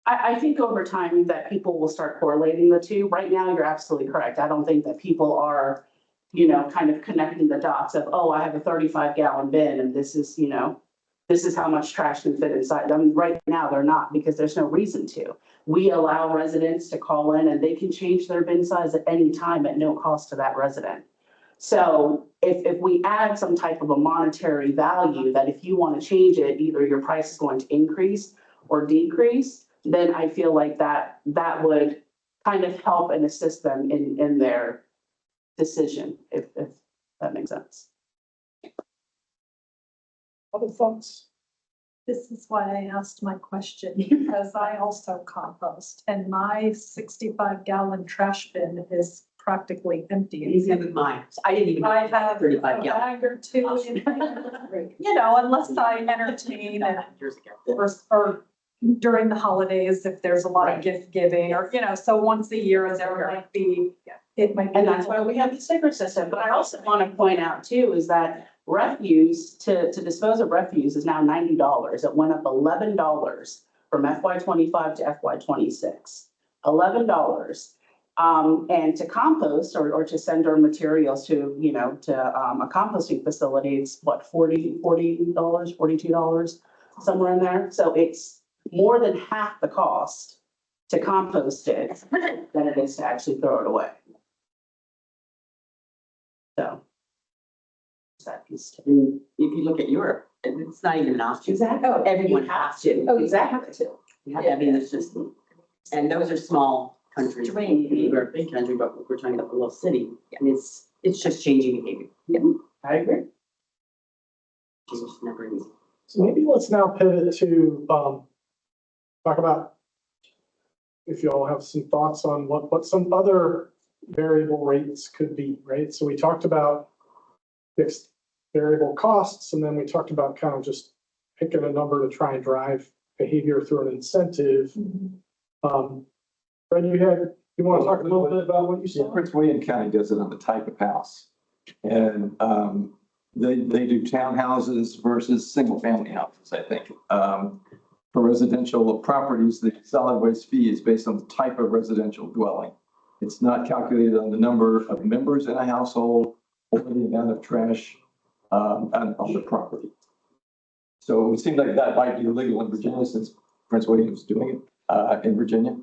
I think over time that people will start correlating the two. Right now, you're absolutely correct. I don't think that people are, you know, kind of connecting the dots of, oh, I have a 35 gallon bin and this is, you know, this is how much trash can fit inside. I mean, right now they're not, because there's no reason to. We allow residents to call in and they can change their bin size at any time at no cost to that resident. So if we add some type of a monetary value that if you want to change it, either your price is going to increase or decrease, then I feel like that would kind of help and assist them in their decision, if that makes sense. Other thoughts? This is why I asked my question, because I also compost, and my 65 gallon trash bin is practically empty. Even mine. I didn't even. I have a 35 gallon. bag or two, you know, unless I entertain and Years ago. or during the holidays, if there's a lot of gift giving, or, you know, so once a year there might be, it might be. And that's why we have the sticker system. But I also want to point out too, is that refuse to dispose of refuse is now $90. It went up $11 from FY25 to FY26, $11. And to compost or to send our materials to, you know, to a composting facility, it's what, $40, $42, somewhere in there. So it's more than half the cost to compost it than it is to actually throw it away. So. That piece too. If you look at Europe, it's not even an option. Exactly. Everyone has to. Oh, exactly. I mean, it's just, and those are small countries. We're a big country, but we're talking about a little city. I mean, it's just changing behavior. I agree. It's just never easy. So maybe let's now pivot to talk about, if you all have some thoughts on what some other variable rates could be, right? So we talked about fixed variable costs, and then we talked about kind of just picking a number to try and drive behavior through an incentive. Fred, you had You want to talk a little bit about what you Yeah, saw? Prince William County does it on the type of house. And they do townhouses versus single-family houses, I think. For residential properties, the solid waste fee is based on the type of residential dwelling. It's not calculated on the number of members in a household or the amount of trash on the property. So it seemed like that might be illegal in Virginia since Prince William's doing it in Virginia.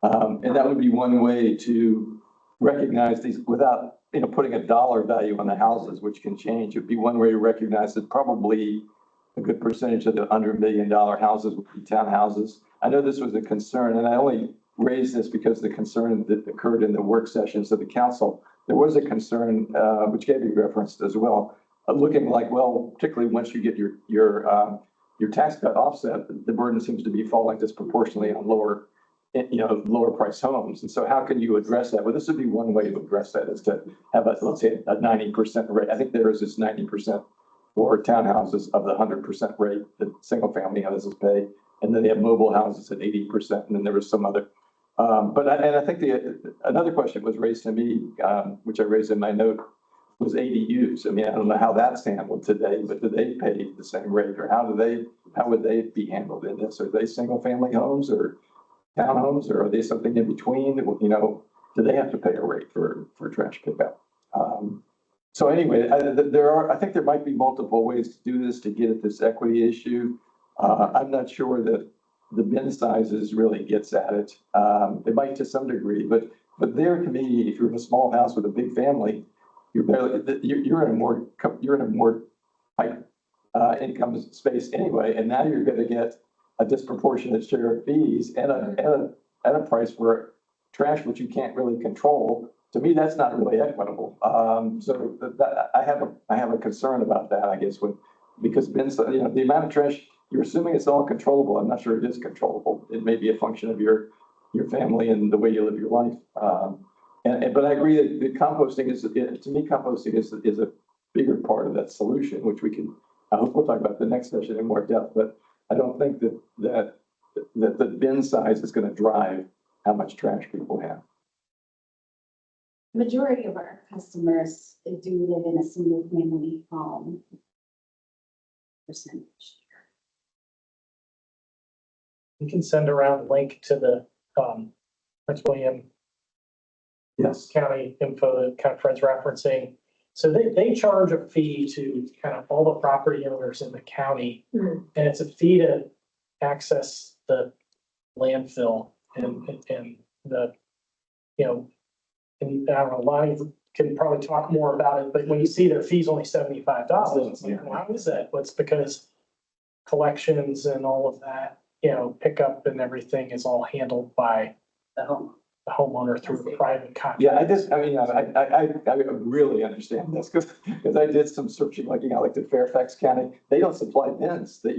And that would be one way to recognize these without, putting a dollar value on the houses, which can change. It'd be one way to recognize that probably a good percentage of the under $1 million houses would be townhouses. I know this was a concern, and I only raised this because the concern that occurred in the work sessions of the council. There was a concern, which Gabby referenced as well, looking like, well, particularly once you get your tax cut offset, the burden seems to be falling disproportionately on lower price homes. And so how can you address that? Well, this would be one way to address that, is to have let's say a 90% rate. I think there is this 90% for townhouses of the 100% rate that single family houses pay. And then they have mobile houses at 80%. And then there was some other, I think another question was raised to me, which I raised in my note, was ADUs. I mean, I don't know how that's handled today, but do they pay the same rate, or how would they be handled in this? Are they single family homes or townhomes, or are they something in between? Do they have to pay a rate for trash pickup? So anyway, I think there might be multiple ways to do this to get at this equity issue. I'm not sure that the bin sizes really gets at it. It might to some degree, but there, to me, if you're in a small house with a big family, you're in a more high income space anyway, and now you're going to get a disproportionate share of fees and a price for trash which you can't really control. To me, that's not really equitable. So I have a concern about that, I guess, because bins, the amount of trash, you're assuming it's all controllable. I'm not sure it is controllable. It may be a function of your family and the way you live your life. But I agree that composting is a bigger part of that solution, which I hope we'll talk about the next session in more depth. But I don't think that the bin size is going to drive how much trash people have. Majority of our customers do live in a single family home. Percentage. You can send around a link to the Prince William Yes. County info that kind of Fred's referencing. So they charge a fee to kind of all the property owners in the county. And it's a fee to access the landfill and the, and I don't know, Lonnie can probably talk more about it, but when you see their fees only $75, it's like, why is that? Well, it's because collections and all of that, pickup and everything is all handled by The home. the homeowner through a private contract. Yeah, I really understand this because I did some searching, like at Fairfax County. They don't supply bins that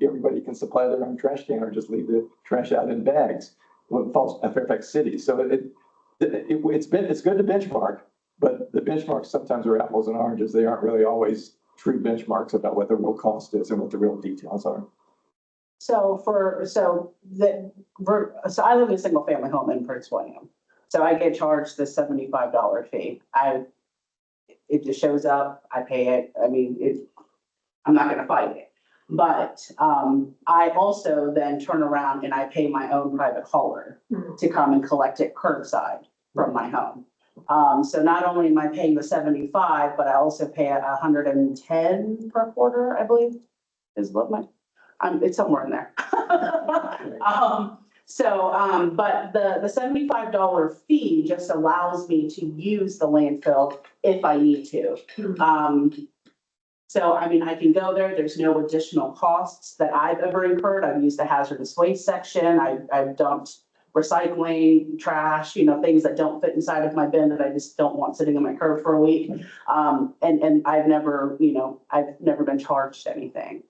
everybody can supply their own trash can or just leave the trash out in bags. Well, it falls at Fairfax City. So it's good to benchmark, but the benchmarks sometimes are apples and oranges. They aren't really always true benchmarks about what the real cost is and what the real details are. So I live in a single family home in Prince William. So I get charged the $75 fee. It just shows up, I pay it. I mean, I'm not gonna fight it. But I also then turn around and I pay my own private hauler to come and collect it curbside from my home. So not only am I paying the 75, but I also pay 110 per quarter, I believe, is what it's somewhere in there. But the $75 fee just allows me to use the landfill if I need to. So, I mean, I can go there. There's no additional costs that I've ever incurred. I've used the hazardous waste section. I've dumped recycling, trash, things that don't fit inside of my bin that I just don't want sitting on my curb for a week. And I've never been charged anything.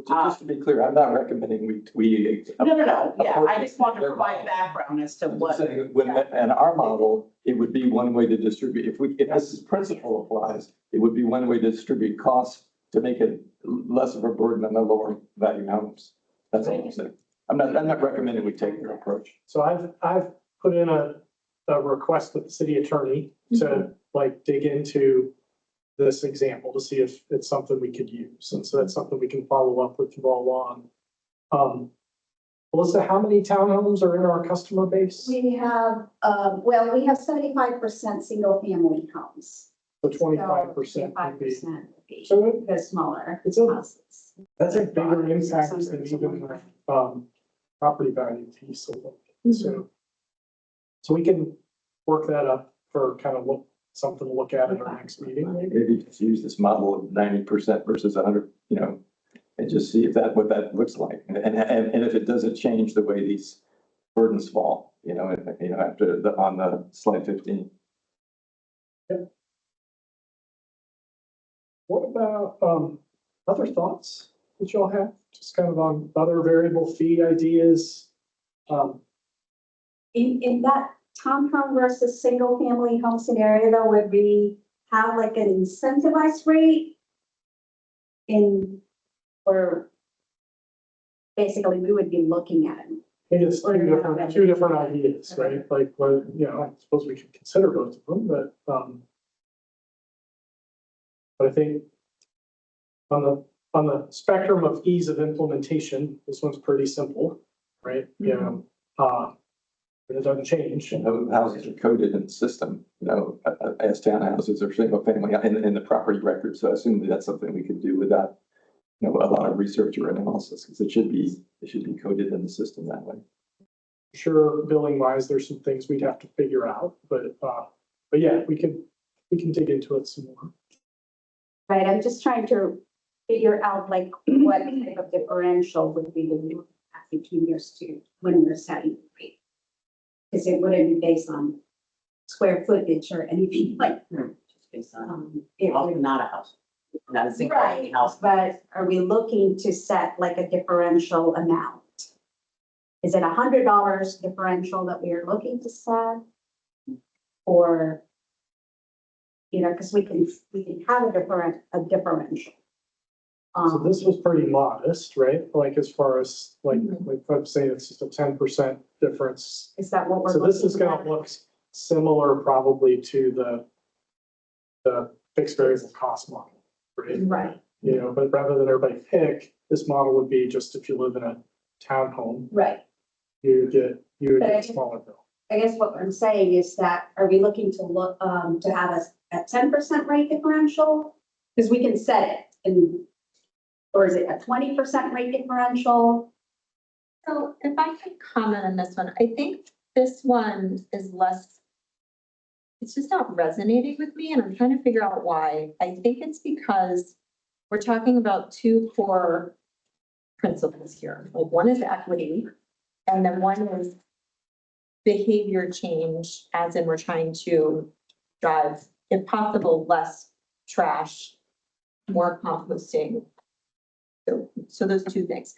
Just to be clear, I'm not recommending we. No. Yeah, I just wanted to provide background as to what. In our model, it would be one way to distribute. If this principle applies, it would be one way to distribute costs to make it less of a burden on the lower value homes. That's all I'm saying. I'm not recommending we take your approach. So I've put in a request with the city attorney to like dig into this example to see if it's something we could use. And so that's something we can follow up with you all on. Melissa, how many townhomes are in our customer base? We have, well, we have 75% single family homes. So 25% would be. 25% would be So the smaller it's a- houses. that's a bigger impact than even the property value piece of it. So we can work that up for kind of something to look at our next meeting. Maybe. Maybe just use this model of 90% versus 100, and just see if what that looks like. And if it doesn't change the way these burdens fall, after on the slide 15. What about other thoughts that y'all have? Just kind of on other variable fee ideas? In that townhome versus single family home scenario, though, would we have like an incentivized rate? Or basically we would be looking at it. I think it's two different ideas, right? Like, well, I suppose we could consider both of them, but I think on the spectrum of ease of implementation, this one's pretty simple, right? But it doesn't change. Houses are coded in the system, as townhouses or single family in the property record. So I assume that's something we could do without, a lot of research or analysis, because it should be coded in the system that way. Sure, billing wise, there's some things we'd have to figure out, but yeah, we can dig into it some more. Right, I'm just trying to figure out like what type of differential would we do between yours two when we're setting the rate. Because it wouldn't be based on square footage or anything like that. Just based on, It would- not a house, not a single family Right, house. but are we looking to set like a differential amount? Is it $100 differential that we are looking to set? Or, because we can have a differential. So this was pretty modest, right? Like as far as like I'm saying, it's just a 10% difference. Is that what we're? So this is looking gonna at? look similar probably to the fixed variable cost model, right? Right, But rather than everybody pick, this model would be just if you live in a townhome, right. you would But I get a think- smaller bill. I guess what I'm saying is that, are we looking to have a 10% rate differential? Because we can set it or is it a 20% rate differential? So if I could comment on this one, I think this one is less, it's just not resonating with me, and I'm trying to figure out why. I think it's because we're talking about two core principles here. Like one is equity, and then one is behavior change, as in we're trying to drive, if possible, less trash, more composting. So those two things.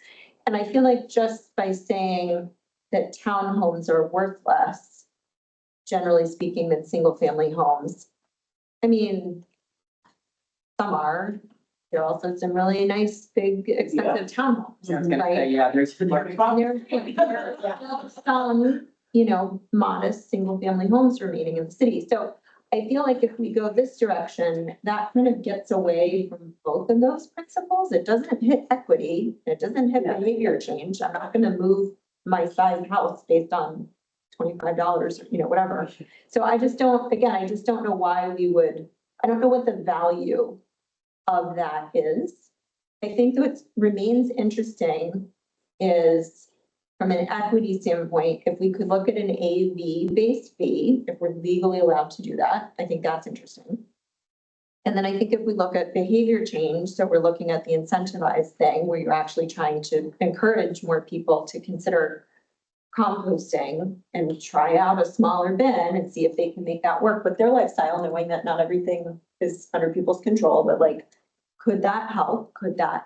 And I feel like just by saying that townhomes are worth less, generally speaking, than single family homes. I mean, some are, there are also some really nice, big, expensive townhomes, I was gonna say, right? yeah, there's. There's some, modest single family homes remaining in the city. So I feel like if we go this direction, that kind of gets away from both of those principles. It doesn't hit equity. It doesn't hit behavior change. I'm not gonna move my size house based on $25 or, whatever. So I just don't know why I don't know what the value of that is. I think what remains interesting is from an equity standpoint, if we could look at an AV-based fee, if we're legally allowed to do that, I think that's interesting. And then I think if we look at behavior change, so we're looking at the incentivized thing where you're actually trying to encourage more people to consider composting and try out a smaller bin and see if they can make that work with their lifestyle, knowing that not everything is under people's control, but like, could that help? Could that,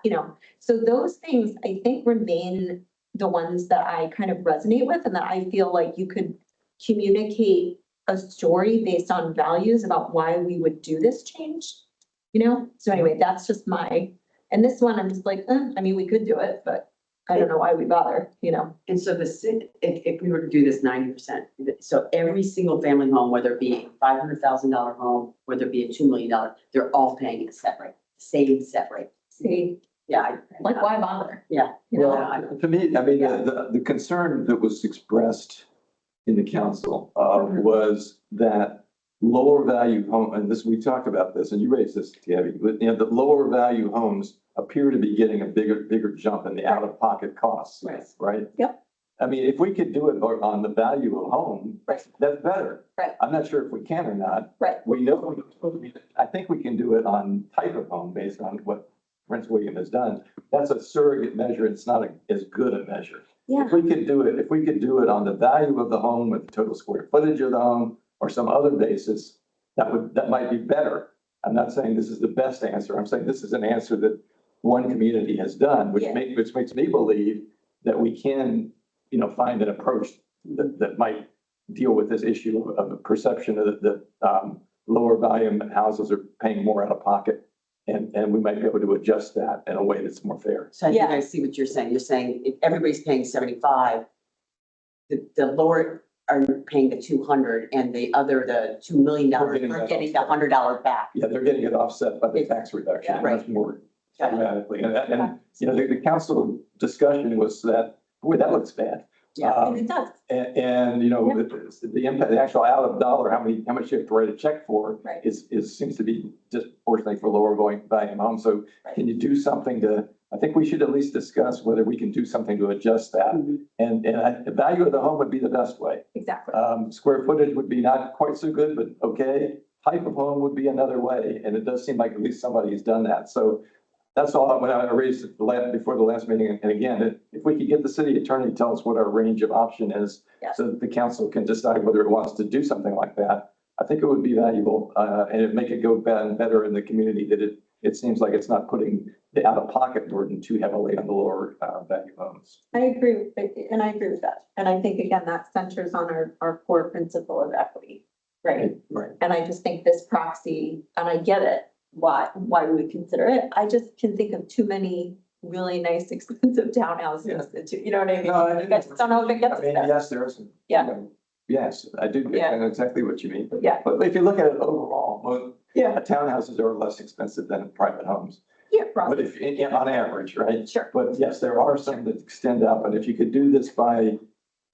so those things I think remain the ones that I kind of resonate with and that I feel like you could communicate a story based on values about why we would do this change, So anyway, that's just and this one, I'm just like, we could do it, but I don't know why we bother, you know? And so the city, if we were to do this 90%, so every single family home, whether it be a $500,000 home, whether it be a $2 million, they're all paying it separate, same separate. See, Yeah. like, why bother? Yeah. You know? Well, to me, I mean, the concern that was expressed in the council was that lower value home, and this, we talked about this, and you raised this, Gabby, but, the lower value homes appear to be getting a bigger jump in the out-of-pocket costs, Right. right? Yep. I mean, if we could do it on the value of home, Right. that's better. Right. I'm not sure if we can or not. Right. We know, I think we can do it on type of home based on what Prince William has done. That's a surrogate measure. It's not as good a measure. Yeah. If we could do it on the value of the home with the total square footage of the home or some other basis, that might be better. I'm not saying this is the best answer. I'm saying this is an answer that one community has done, which Yeah. makes me believe that we can, find an approach that might deal with this issue of the perception that lower volume houses are paying more out of pocket. And we might be able to adjust that in a way that's more fair. So I think Yeah. I see what you're saying. You're saying if everybody's paying 75, the lower are paying the 200 and the $2 million We're getting are that getting the offset. $100 back. Yeah, they're getting it offset by the tax reduction. Yeah, right. Much more Yeah. dramatically. And the council discussion was that, boy, that looks bad. Yeah. And it does, And the impact, the actual out of dollar, how much you have to write a check for Right. seems to be disproportionately for lower volume homes. So Right. can you do something I think we should at least discuss whether we can do something to adjust that. Mhm. And the value of the home would be the best way. exactly. Square footage would be not quite so good, but okay. Type of home would be another way. And it does seem like at least somebody has done that. So that's all when I raised it before the last meeting. And again, if we could get the city attorney to tell us what our range of option is, Yes. so that the council can decide whether it wants to do something like that, I think it would be valuable, and it'd make it go better in the community that it seems like it's not putting the out-of-pocket burden too heavily on the lower value homes. I agree, and I agree with that. And I think, again, that centers on our core principle of equity, right? Right. And I just think this proxy, and I get it, why we would consider it. I just can think of too many really nice, expensive townhouses, you know what I mean? No, I Like, I just don't know if it gets I us mean, there. yes, there are some. Yeah. Yes, I do. Yeah. I know exactly what you mean. Yeah. But if you look at it overall, Yeah. townhouses are less expensive than private homes. Yeah, But probably, on average, right? sure. But yes, there are some that extend up, and if you could do this by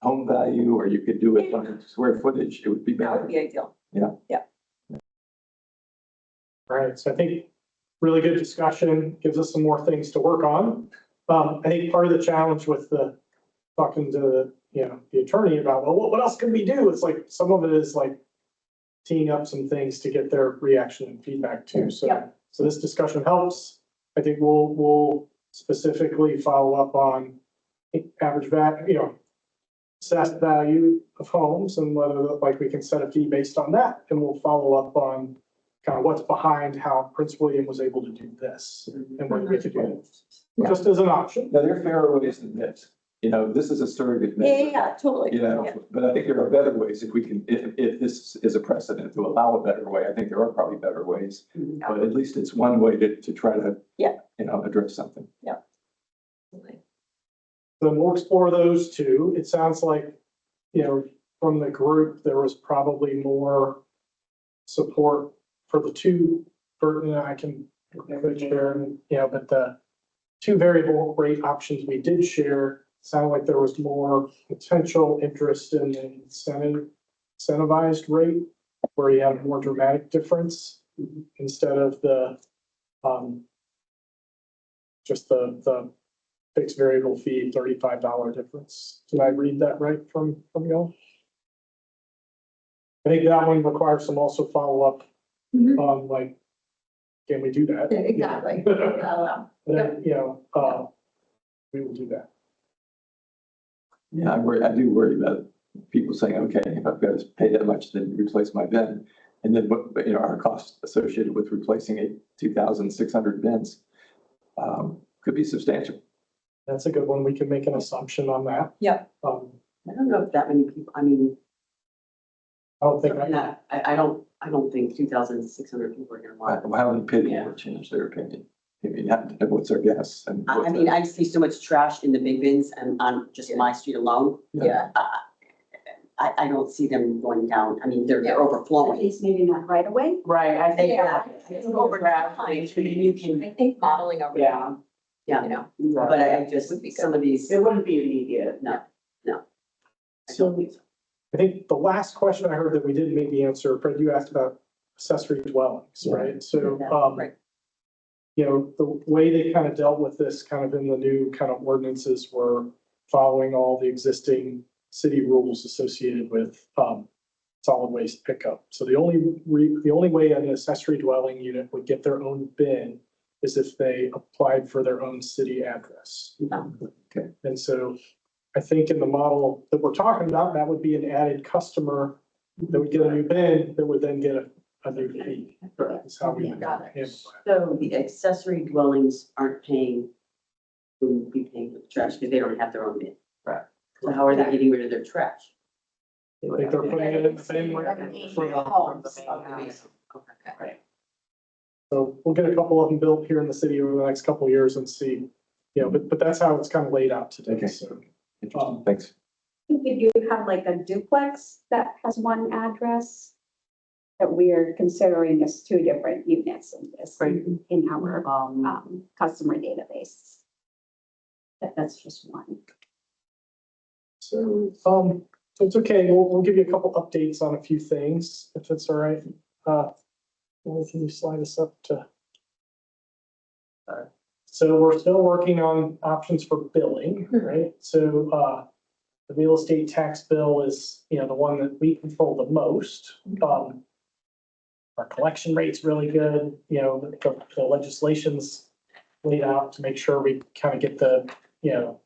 home value, or you could do it by square footage, it would be That would better. be ideal. All right, so I think really good discussion, gives us some more things to work on. I think part of the challenge with talking to, the attorney about, well, what else can we do? It's like, some of it is like teeing up some things to get their reaction and feedback too. Yeah. So this discussion helps. I think we'll specifically follow up on average value, assessed value of homes and whether like we can set a fee based on that. And we'll follow up on kind of what's behind how Prince William was able to do this and what we could do, just as an option. Now, there are fairer ways than this. This is a surrogate measure. Totally. But I think there are better ways if we can, if this is a precedent to allow a better way. I think there are probably better ways, but at least it's one way to try to, address something. Then we'll explore those two. It sounds like, from the group, there was probably more support for the two, I can share, but the two variable rate options we did share, sounded like there was more potential interest in the incentivized rate, where you have a more dramatic difference instead of just the fixed variable fee, $35 difference. Did I read that right from y'all? I think that one requires some also follow-up Mhm. on like, can we do that? Exactly. Then, we will do that. Yeah, I do worry about people saying, okay, if I've got to pay that much, then replace my bin. And then, our costs associated with replacing 2,600 bins could be substantial. That's a good one. We can make an assumption on that. Yep. I don't know if that many people, I mean, I don't think, I don't think 2,600 people are gonna want. How many people would change their opinion? maybe what's our guess? And I mean, I see so much trash in the big bins and on just my street alone. Yeah. I don't see them going down. I mean, they're At overflowing. least maybe not right away. Right, I think. Yeah. It's overdraft. You can, I think modeling over. Yeah. yeah, You know, but I just, Would be good. some of these, It wouldn't be immediate. no. I So don't think so. I think the last question I heard that we didn't maybe answer, Fred, you asked about accessory dwellings, right? So, Right. you know, the way they kind of dealt with this kind of in the new kind of ordinances were following all the existing city rules associated with, solid waste pickup. So the only way an accessory dwelling unit would get their own bin is if they applied for their own city address. Okay. And so I think in the model that we're talking about, that would be an added customer that would get a new bin, that would then get a new fee. Is how we would Got handle that. So the accessory dwellings aren't paying, who would be paying for the trash because they don't have their own bin. Right. So how are they getting rid of their trash? I think they're putting it in the bin From the homes. Okay. So we'll get a couple of them built here in the city over the next couple of years and see, you know, but that's how it's kind of laid out today. Okay. So, Interesting, thanks. If you have like a duplex that has one address, that we are considering as two different units in this, in our, customer database. That's just one. so, so it's okay. We'll give you a couple updates on a few things, if that's all right. Can you slide us up to? So we're still working on options for billing, right? So, the real estate tax bill is, you know, the one that we control the most. Our collection rate's really good, you know, the legislation's laid out to make sure we kind of get the, you know,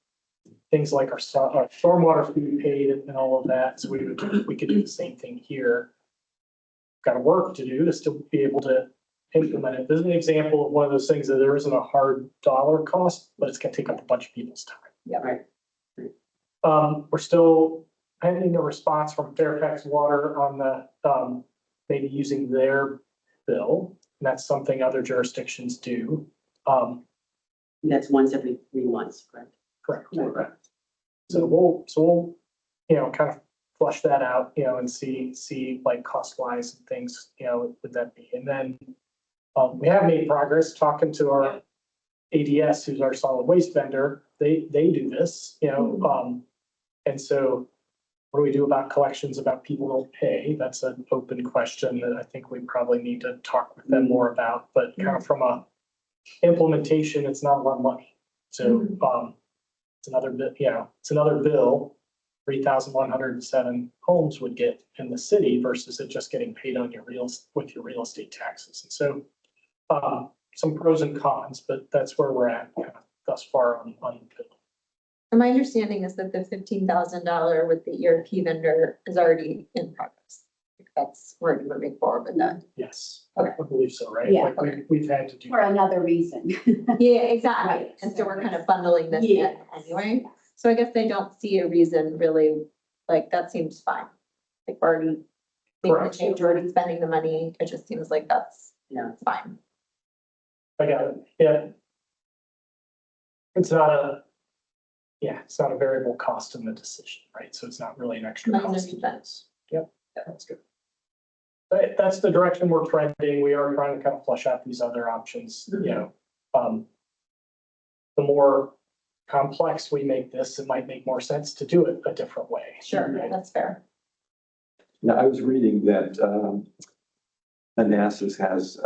things like our stormwater fee paid and all of that, so we could do the same thing here. Got to work to do to still be able to implement it. This is an example of one of those things that there isn't a hard dollar cost, but it's gonna take up a bunch of people's time. Yeah. Right. We're still pending a response from Fairfax Water on the, maybe using their bill. And that's something other jurisdictions do. That's once every 3 months, correct? Correct. So we'll, you know, kind of flush that out, you know, and see like cost wise and things, you know, would that be? And then, we have made progress talking to our ADS, who's our solid waste vendor. They do this, you know, and so what do we do about collections about people who don't pay? That's an open question that I think we probably need to talk with them more about, but kind of from a implementation, it's not a lot of money. So, it's another bit, you know, it's another bill, 3,107 homes would get in the city versus it just getting paid on your with your real estate taxes. And so, some pros and cons, but that's where we're at kind of thus far on the bill. And my understanding is that the $15,000 with the ERP vendor is already in progress. That's, we're moving forward with that. Yes, Okay. I believe so, right? Yeah. Like we've had to do. For another reason. Yeah, exactly. Right. And so we're kind of bundling this in Yeah. anyway. So I guess they don't see a reason really, like, that seems fine. Like we're already making the Correct. change, we're already spending the money. It just seems like that's, Yeah. fine. I got it, yeah. It's not a variable cost in the decision, right? So it's not really an extra Not cost. even cents. Yep, that's good. That's the direction we're trending. We are trying to kind of flush out these other options, you know. The more complex we make this, it might make more sense to do it a different way. Sure, right? that's fair. Now, I was reading that Manassas has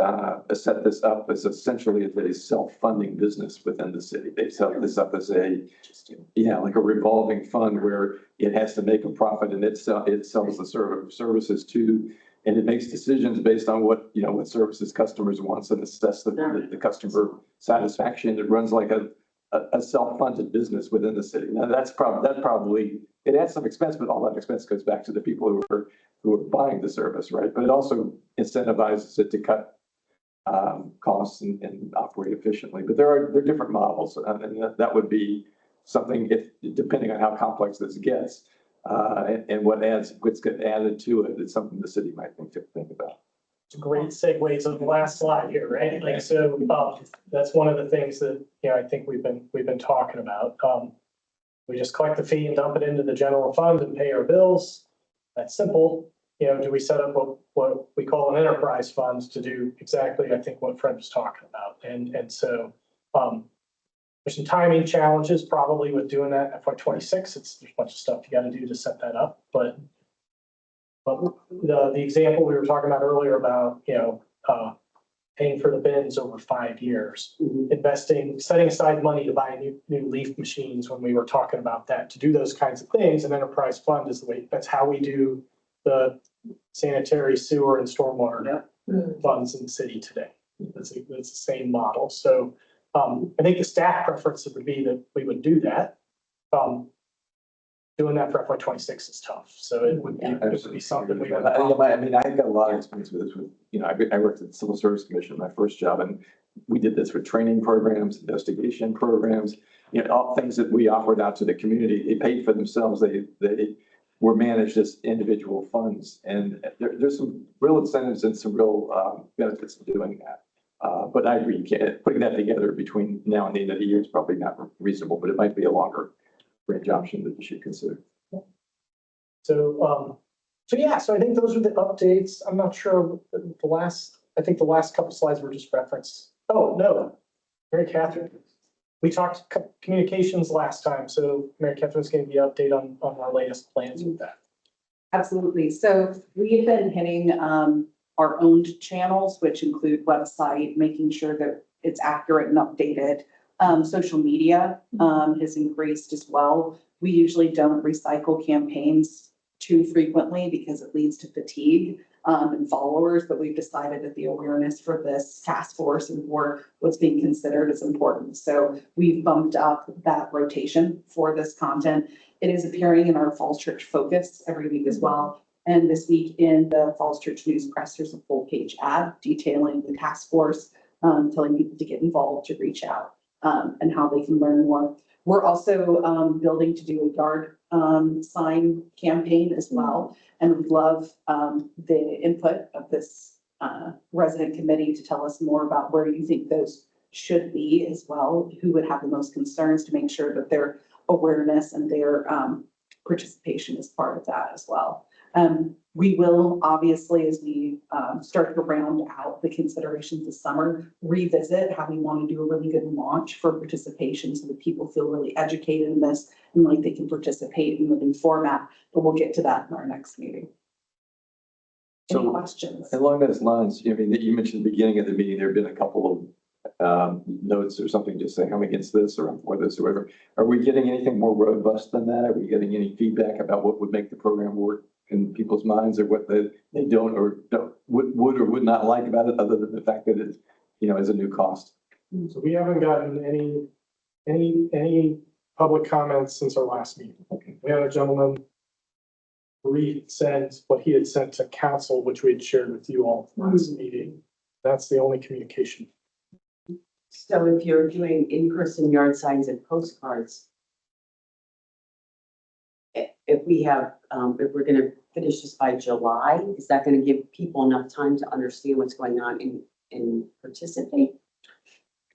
set this up as essentially a self-funding business within the city. They set this up as like a revolving fund where it has to make a profit and it sells the services to, and it makes decisions based on what services customers wants and assess the customer satisfaction. It runs like a self-funded business within the city. Now, that probably, it adds some expense, but all that expense goes back to the people who are buying the service, right? But it also incentivizes it to cut costs and operate efficiently. But there are different models, and that would be something, if depending on how complex this gets, and what's get added to it, it's something the city might think about. It's a great segue to the last slide here, right? Like, so, that's one of the things that, I think we've been talking about. We just collect the fee and dump it into the general fund and pay our bills. That's simple. Do we set up what we call an enterprise fund to do exactly, I think, what Fred was talking about? And so, there's some timing challenges probably with doing that at FY26. There's a bunch of stuff you got to do to set that up, but the example we were talking about earlier about, paying for the bins over 5 years, setting aside money to buy new leaf machines when we were talking about that, to do those kinds of things, an enterprise fund is the way, that's how we do the sanitary sewer and stormwater funds in the city today. It's the same model. So I think the staff preference would be that we would do that. Doing that for FY26 is tough. So it would be something we would. I mean, I've got a lot of experience with this. I worked at the Civil Service Commission, my first job, and we did this with training programs, investigation programs, all things that we offered out to the community. They paid for themselves. They were managed as individual funds, and there's some real incentives and some real benefits of doing that. But I agree, putting that together between now and the end of the year is probably not reasonable, but it might be a longer range option that you should consider. So I think those are the updates. I'm not sure I think the last couple slides were just reference. Oh, no, Mary Catherine. We talked communications last time, so Mary Catherine's going to give you an update on our latest plans with that. Absolutely. So we've been hitting our owned channels, which include website, making sure that it's accurate and updated. Social media has increased as well. We usually don't recycle campaigns too frequently because it leads to fatigue and followers, but we've decided that the awareness for this task force and for what's being considered is important. So we've bumped up that rotation for this content. It is appearing in our Falls Church Focus every week as well. And this week in the Falls Church News Press, there's a full page ad detailing the task force, telling people to get involved, to reach out. And how they can learn more. We're also building to do a yard sign campaign as well. And we'd love the input of this resident committee to tell us more about where you think those should be as well, who would have the most concerns, to make sure that their awareness and their participation is part of that as well. We will obviously, as we start to round out the considerations this summer, revisit how we want to do a really good launch for participation so that people feel really educated in this and like they can participate in the new format. But we'll get to that in our next meeting. Any questions? Along those lines, you mentioned at the beginning of the meeting, there have been a couple of notes or something just saying I'm against this or I'm for this or whatever. Are we getting anything more robust than that? Are we getting any feedback about what would make the program work in people's minds, or what they don't or would or would not like about it, other than the fact that it, is a new cost? So we haven't gotten any public comments since our last meeting. We had a gentleman resend what he had sent to council, which we had shared with you all last meeting. That's the only communication. So if you're doing in-person yard signs and postcards, if we're gonna finish this by July, is that gonna give people enough time to understand what's going on and participate?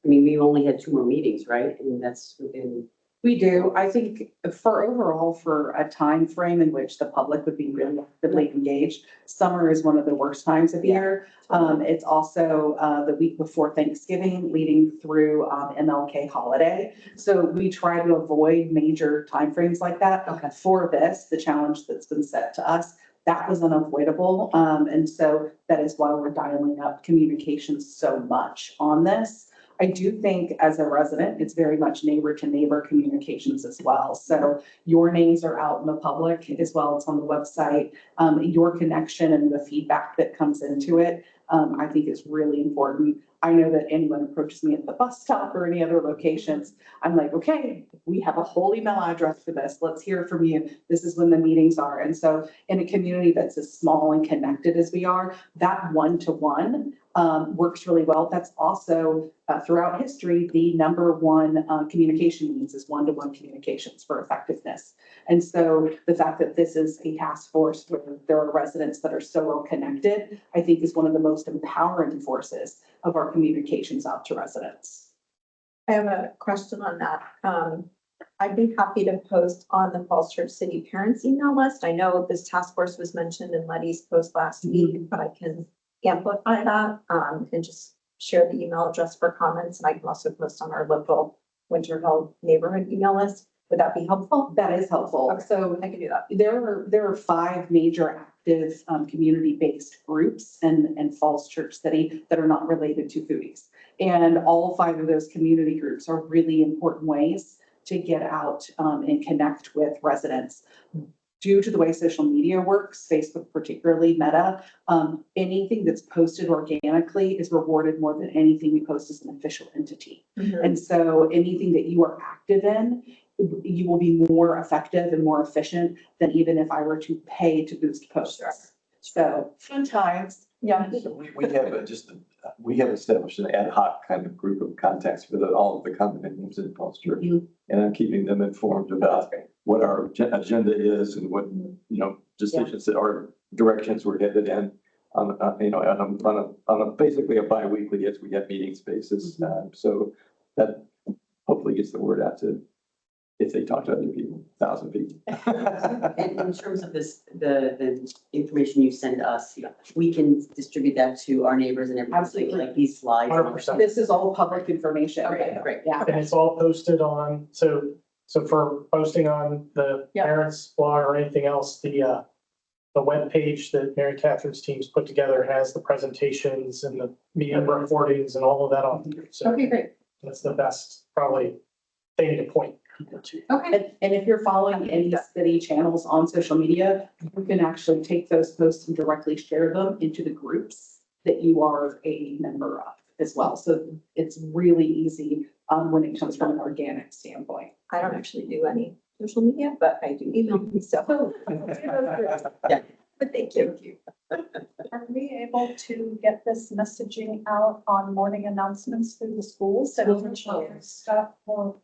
I mean, we only had 2 more meetings, right? And that's within. We do. I think for a time frame in which the public would be really actively engaged, summer is one of the worst times of year. It's also the week before Thanksgiving, leading through MLK holiday. So we try to avoid major timeframes like that. Okay. For this, the challenge that's been set to us, that was unavoidable. And so that is why we're dialing up communications so much on this. I do think as a resident, it's very much neighbor to neighbor communications as well. So your names are out in the public as well. It's on the website. Your connection and the feedback that comes into it, I think is really important. I know that anyone approaches me at the bus stop or any other locations, I'm like, okay, we have a whole email address for this. Let's hear from you. This is when the meetings are. And so in a community that's as small and connected as we are, that one-to-one works really well. That's also throughout history, the number one communication means is one-to-one communications for effectiveness. And so the fact that this is a task force where there are residents that are so well connected, I think is one of the most empowering forces of our communications out to residents. I have a question on that. I'd be happy to post on the Falls Church City Parents email list. I know this task force was mentioned in Letty's post last week, but I can amplify that and just share the email address for comments. And I can also post on our local Winter Hill neighborhood email list. Would that be helpful? That is helpful. Okay, So I can do that. there are 5 major active community-based groups in Falls Church City that are not related to foodies. And all 5 of those community groups are really important ways to get out and connect with residents. Due to the way social media works, Facebook particularly, Meta, anything that's posted organically is rewarded more than anything we post as an official entity. And so anything that you are active in, you will be more effective and more efficient than even if I were to pay to boost posts. So fun times. Yeah. So we have established an ad hoc kind of group of contacts for all of the condominiums in Falls Church. And I'm keeping them informed about what our agenda is and what, decisions that our directions we're headed in on a basically a bi-weekly as we have meeting spaces. So that hopefully gets the word out to, if they talk to other people, 1,000 people. And in terms of this, the information you send us, we can distribute that to our neighbors and everything, Absolutely. like these slides. 100%. This is all public information. Okay, great. Yeah. And it's all posted on, so for posting on the Yeah. parents blog or anything else, the webpage that Mary Catherine's team's put together has the presentations and the meeting recordings and all of that on there. So Okay, great. that's the best probably thing to point people to. Okay. And if you're following any city channels on social media, you can actually take those posts and directly share them into the groups that you are a member of as well. So it's really easy when it comes from an organic standpoint. I don't actually do any social media, but I do email, so. Yeah. But thank you. Are we able to get this messaging out on morning announcements through the schools and stuff? Or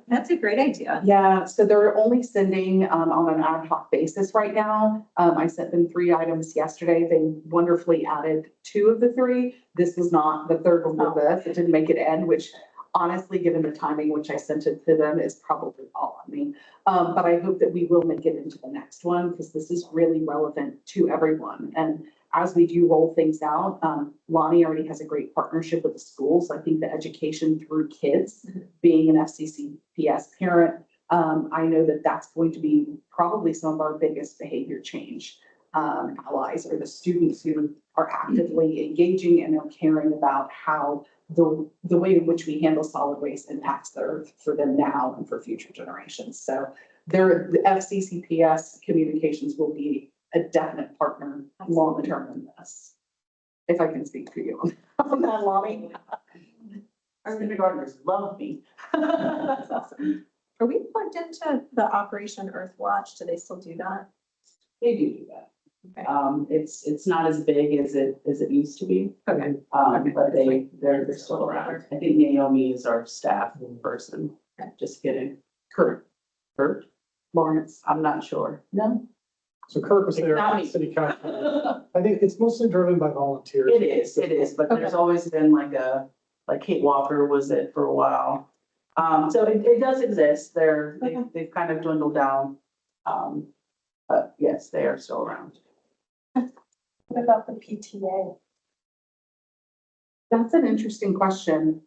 That's a great idea. Yeah, so they're only sending on an ad hoc basis right now. I sent them 3 items yesterday. They wonderfully added 2 of the 3. This was not the 3rd one of this. It didn't make it end, which honestly, given the timing which I sent it to them, is probably all on me. But I hope that we will make it into the next one because this is really relevant to everyone. And as we do roll things out, Lonnie already has a great partnership with the schools. I think the education through kids, being an FCCPS parent, I know that that's going to be probably some of our biggest behavior change allies, or the students who are actively engaging and are caring about how the way in which we handle solid waste impacts the earth for them now and for future generations. So the FCCPS communications will be a definite partner long term in this. If I can speak for you on that, Lonnie. Our kindergartners love me. That's awesome. Are we plugged into the Operation Earth Watch? Do they still do that? They do that. Okay. It's not as big as it used to be. Okay. But they're still around. I think Naomi is our staff person. Just kidding. Kurt, Lawrence, I'm not sure. No? So Kurt was there, Not me. city council. I think it's mostly driven by volunteers. It is, but there's always been like Kate Walker was it for a while. So it does exist. They've kind of dwindled down. But yes, they are still around. what about the PTA? That's an interesting question.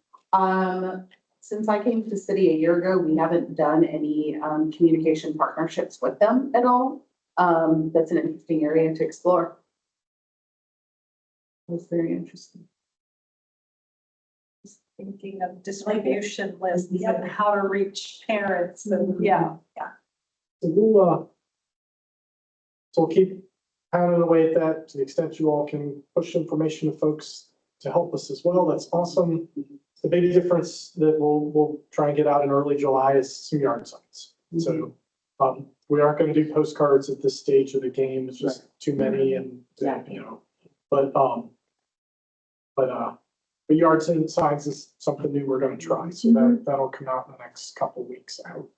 Since I came to the city a year ago, we haven't done any communication partnerships with them at all. That's an interesting area to explore. That's very interesting. Thinking of distribution lists and how to reach parents and, yeah. So we'll keep pounding away at that to the extent you all can push information to folks to help us as well. That's awesome. The big difference that we'll try and get out in early July is some yard signs. So we aren't going to do postcards at this stage of the game. It's just too many and, But the yard signs is something new we're gonna try, so that'll come out in the next couple weeks, I hope.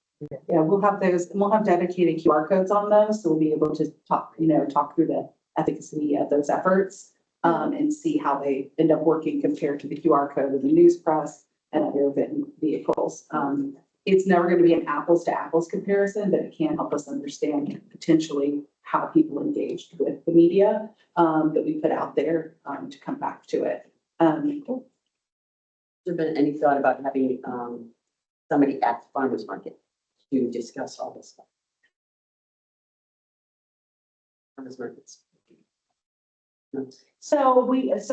Yeah, we'll have those, and we'll have dedicated QR codes on those, so we'll be able to talk through the efficacy of those efforts. And see how they end up working compared to the QR code of the news press and other written vehicles. It's never gonna be an apples to apples comparison, but it can help us understand potentially how people engaged with the media that we put out there to come back to it. Has there been any thought about having somebody at the farmer's market to discuss all this stuff? Farmers markets. No. So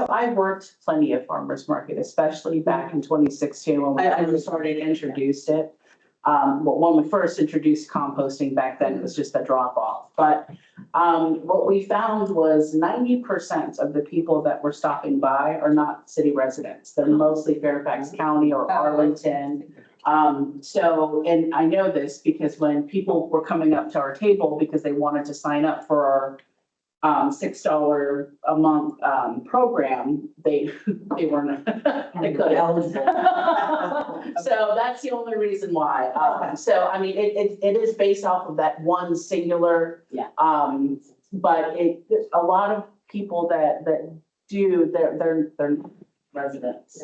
I worked plenty of farmers market, especially back in 2016 when we started introduced it. When we first introduced composting back then, it was just a drop off. But what we found was 90% of the people that were stopping by are not city residents. They're mostly Fairfax County or Arlington. And I know this because when people were coming up to our table because they wanted to sign up for our $6 a month program, they weren't they couldn't. So that's the only reason why. So I mean, it is based off of that one singular. Yeah. But a lot of people that do, they're residents.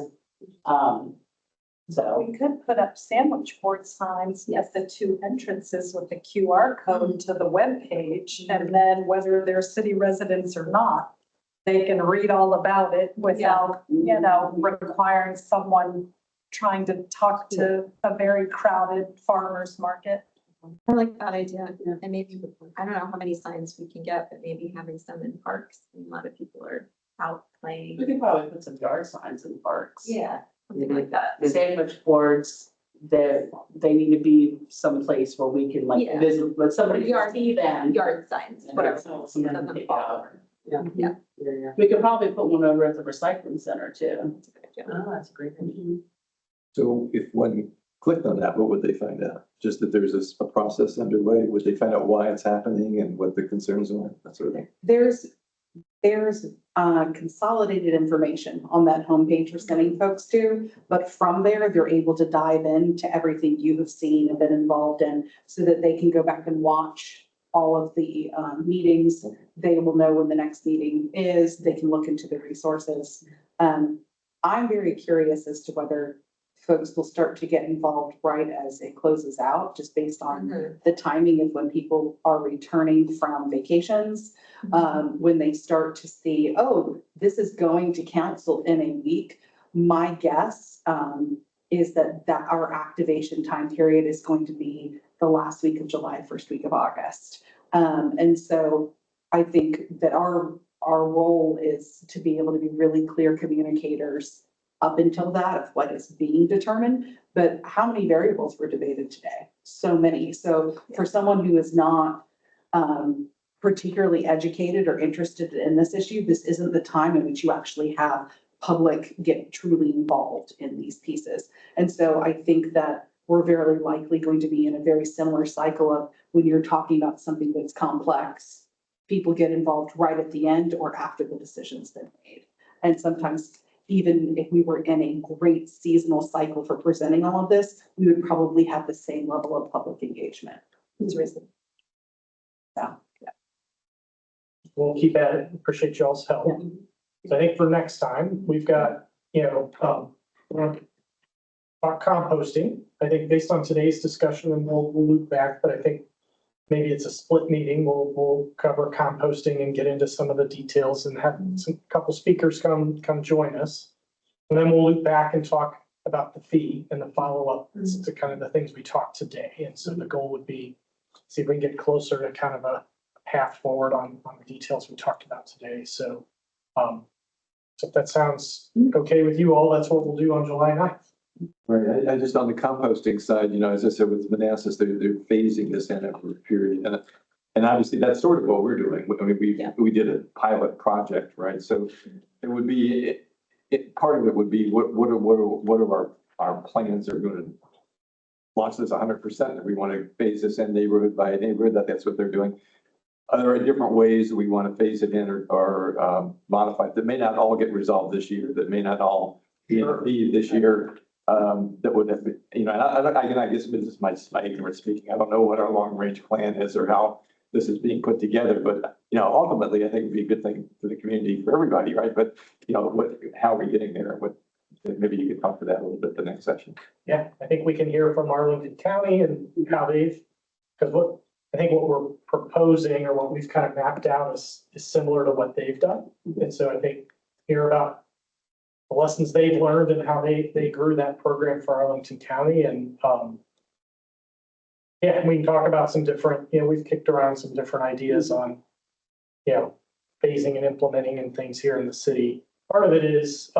So We could put up sandwich board signs at the two entrances with the QR code to the webpage. And then whether they're city residents or not, they can read all about it without, requiring someone trying to talk to a very crowded farmer's market. I like that idea. And maybe, I don't know how many signs we can get, but maybe having some in parks. A lot of people are out playing. we could probably put some yard signs in parks. Yeah, something like that. Sandwich boards, they need to be someplace where we can Yeah. visit, but somebody Yard- see them. Yard signs, whatever. Somebody can take it out. Yeah. Yeah. Yeah. We could probably put one over at the recycling center too. Oh, that's a great idea. So if one clicked on that, what would they find out? Just that there's a process underway? Would they find out why it's happening and what the concerns are, that sort of thing? There's consolidated information on that homepage we're sending folks to, but from there, they're able to dive into everything you have seen and been involved in so that they can go back and watch all of the meetings. They will know when the next meeting is. They can look into the resources. I'm very curious as to whether folks will start to get involved right as it closes out, just based on the timing of when people are returning from vacations. When they start to see, oh, this is going to council in a week, my guess is that our activation time period is going to be the last week of July, first week of August. And so I think that our role is to be able to be really clear communicators up until that of what is being determined, but how many variables were debated today? So many. So for someone who is not particularly educated or interested in this issue, this isn't the time in which you actually have public get truly involved in these pieces. And so I think that we're very likely going to be in a very similar cycle of when you're talking about something that's complex, people get involved right at the end or after the decision's been made. And sometimes even if we were in a great seasonal cycle for presenting all of this, we would probably have the same level of public engagement. It's reasonable. So, yeah. We'll keep at it. Appreciate y'all's help. So I think for next time, we've got, about composting. I think based on today's discussion, and we'll loop back, but I think maybe it's a split meeting. We'll cover composting and get into some of the details and have couple speakers come join us. And then we'll loop back and talk about the fee and the follow-up to kind of the things we talked today. And so the goal would be, see if we can get closer to kind of a path forward on the details we talked about today. So, so if that sounds okay with you all, that's what we'll do on July 9th. Right, I just on the composting side, as I said with Manassas, they're phasing this in over a period. And obviously that's sort of what we're doing. I mean, we did a pilot project, right? So it would be, part of it would be what are our plans are going to launch this 100%. That we want to phase this in neighborhood by neighborhood, that's what they're doing. there are different ways that we want to phase it in or modify it that may not all get resolved this year, that may not all be in a fee this year. That would have, and I guess this is my ignorance speaking. I don't know what our long range plan is or how this is being put together, but ultimately I think it'd be a good thing for the community, for everybody, right? But how are we getting there? Maybe you could talk to that a little bit the next session. Yeah, I think we can hear from Arlington County and how they've, because what we're proposing or what we've kind of mapped out is similar to what they've done. And so I think hear about the lessons they've learned and how they grew that program for Arlington County. And yeah, we can talk about some different, we've kicked around some different ideas on, phasing and implementing and things here in the city. Part of it is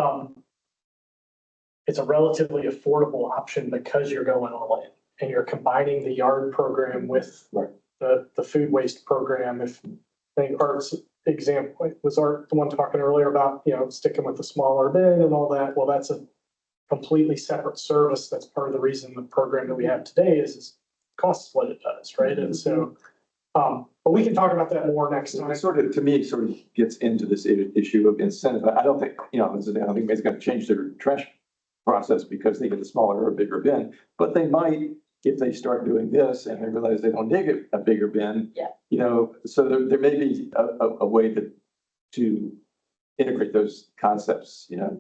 it's a relatively affordable option because you're going all in and you're combining the yard program with the food waste program. If I think Art's example was Art, the one talking earlier about, sticking with the smaller bin and all that. Well, that's a completely separate service. That's part of the reason the program that we have today is costs what it does, right? And so, but we can talk about that more next time. To me, it sort of gets into this issue of incentive. I don't think, I don't think anybody's going to change their trash process because they get a smaller or a bigger bin, but they might if they start doing this and they realize they don't dig a bigger bin. Yeah. So there may be a way to integrate those concepts, Yeah.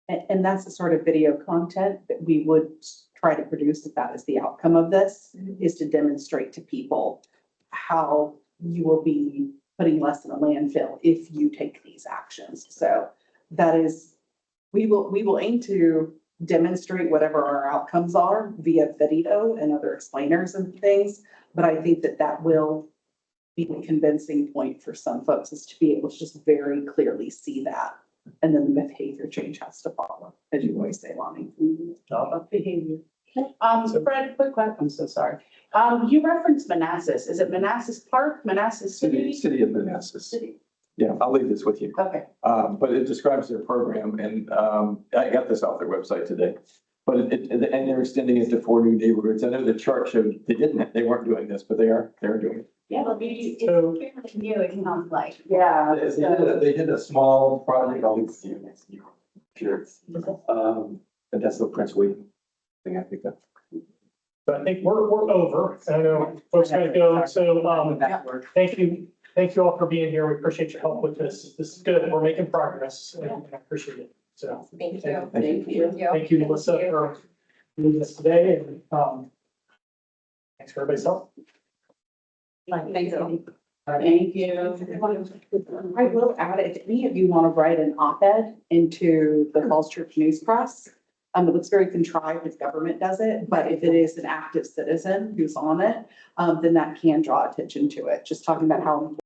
And that's the sort of video content that we would try to produce if that is the outcome of this, is to demonstrate to people how you will be putting less in a landfill if you take these actions. So that is, we will aim to demonstrate whatever our outcomes are via video and other explainers and things. But I think that will be a convincing point for some folks, is to be able to just very clearly see that. And then the behavior change has to follow, as you always say, Lonnie. All about behavior. Fred, quick question. I'm so sorry. You referenced Manassas. Is it Manassas Park, Manassas City? City of Manassas. City. Yeah, I'll leave this with you. Okay. But it describes their program, and I got this off their website today. But and they're extending it to 4 new neighborhoods. I know the chart showed they weren't doing this, but they're doing it. Yeah, but it's So- fairly new, it sounds like. Yeah. They did a small project. I'll leave it to you. Sure. And that's the Prince William thing I picked up. But I think we're over. I know folks gotta go. So Thank you all for being here. We appreciate your help with this. This is good. We're making progress and I appreciate it. So Thank you. Thank you. thank you, Melissa, for doing this today, and thanks for everybody's help. Thank you. Thank you. I will add, if any of you want to write an op-ed into the Falls Church News Press, it looks very contrived if government does it, but if it is an active citizen who's on it, then that can draw attention to it. Just talking about how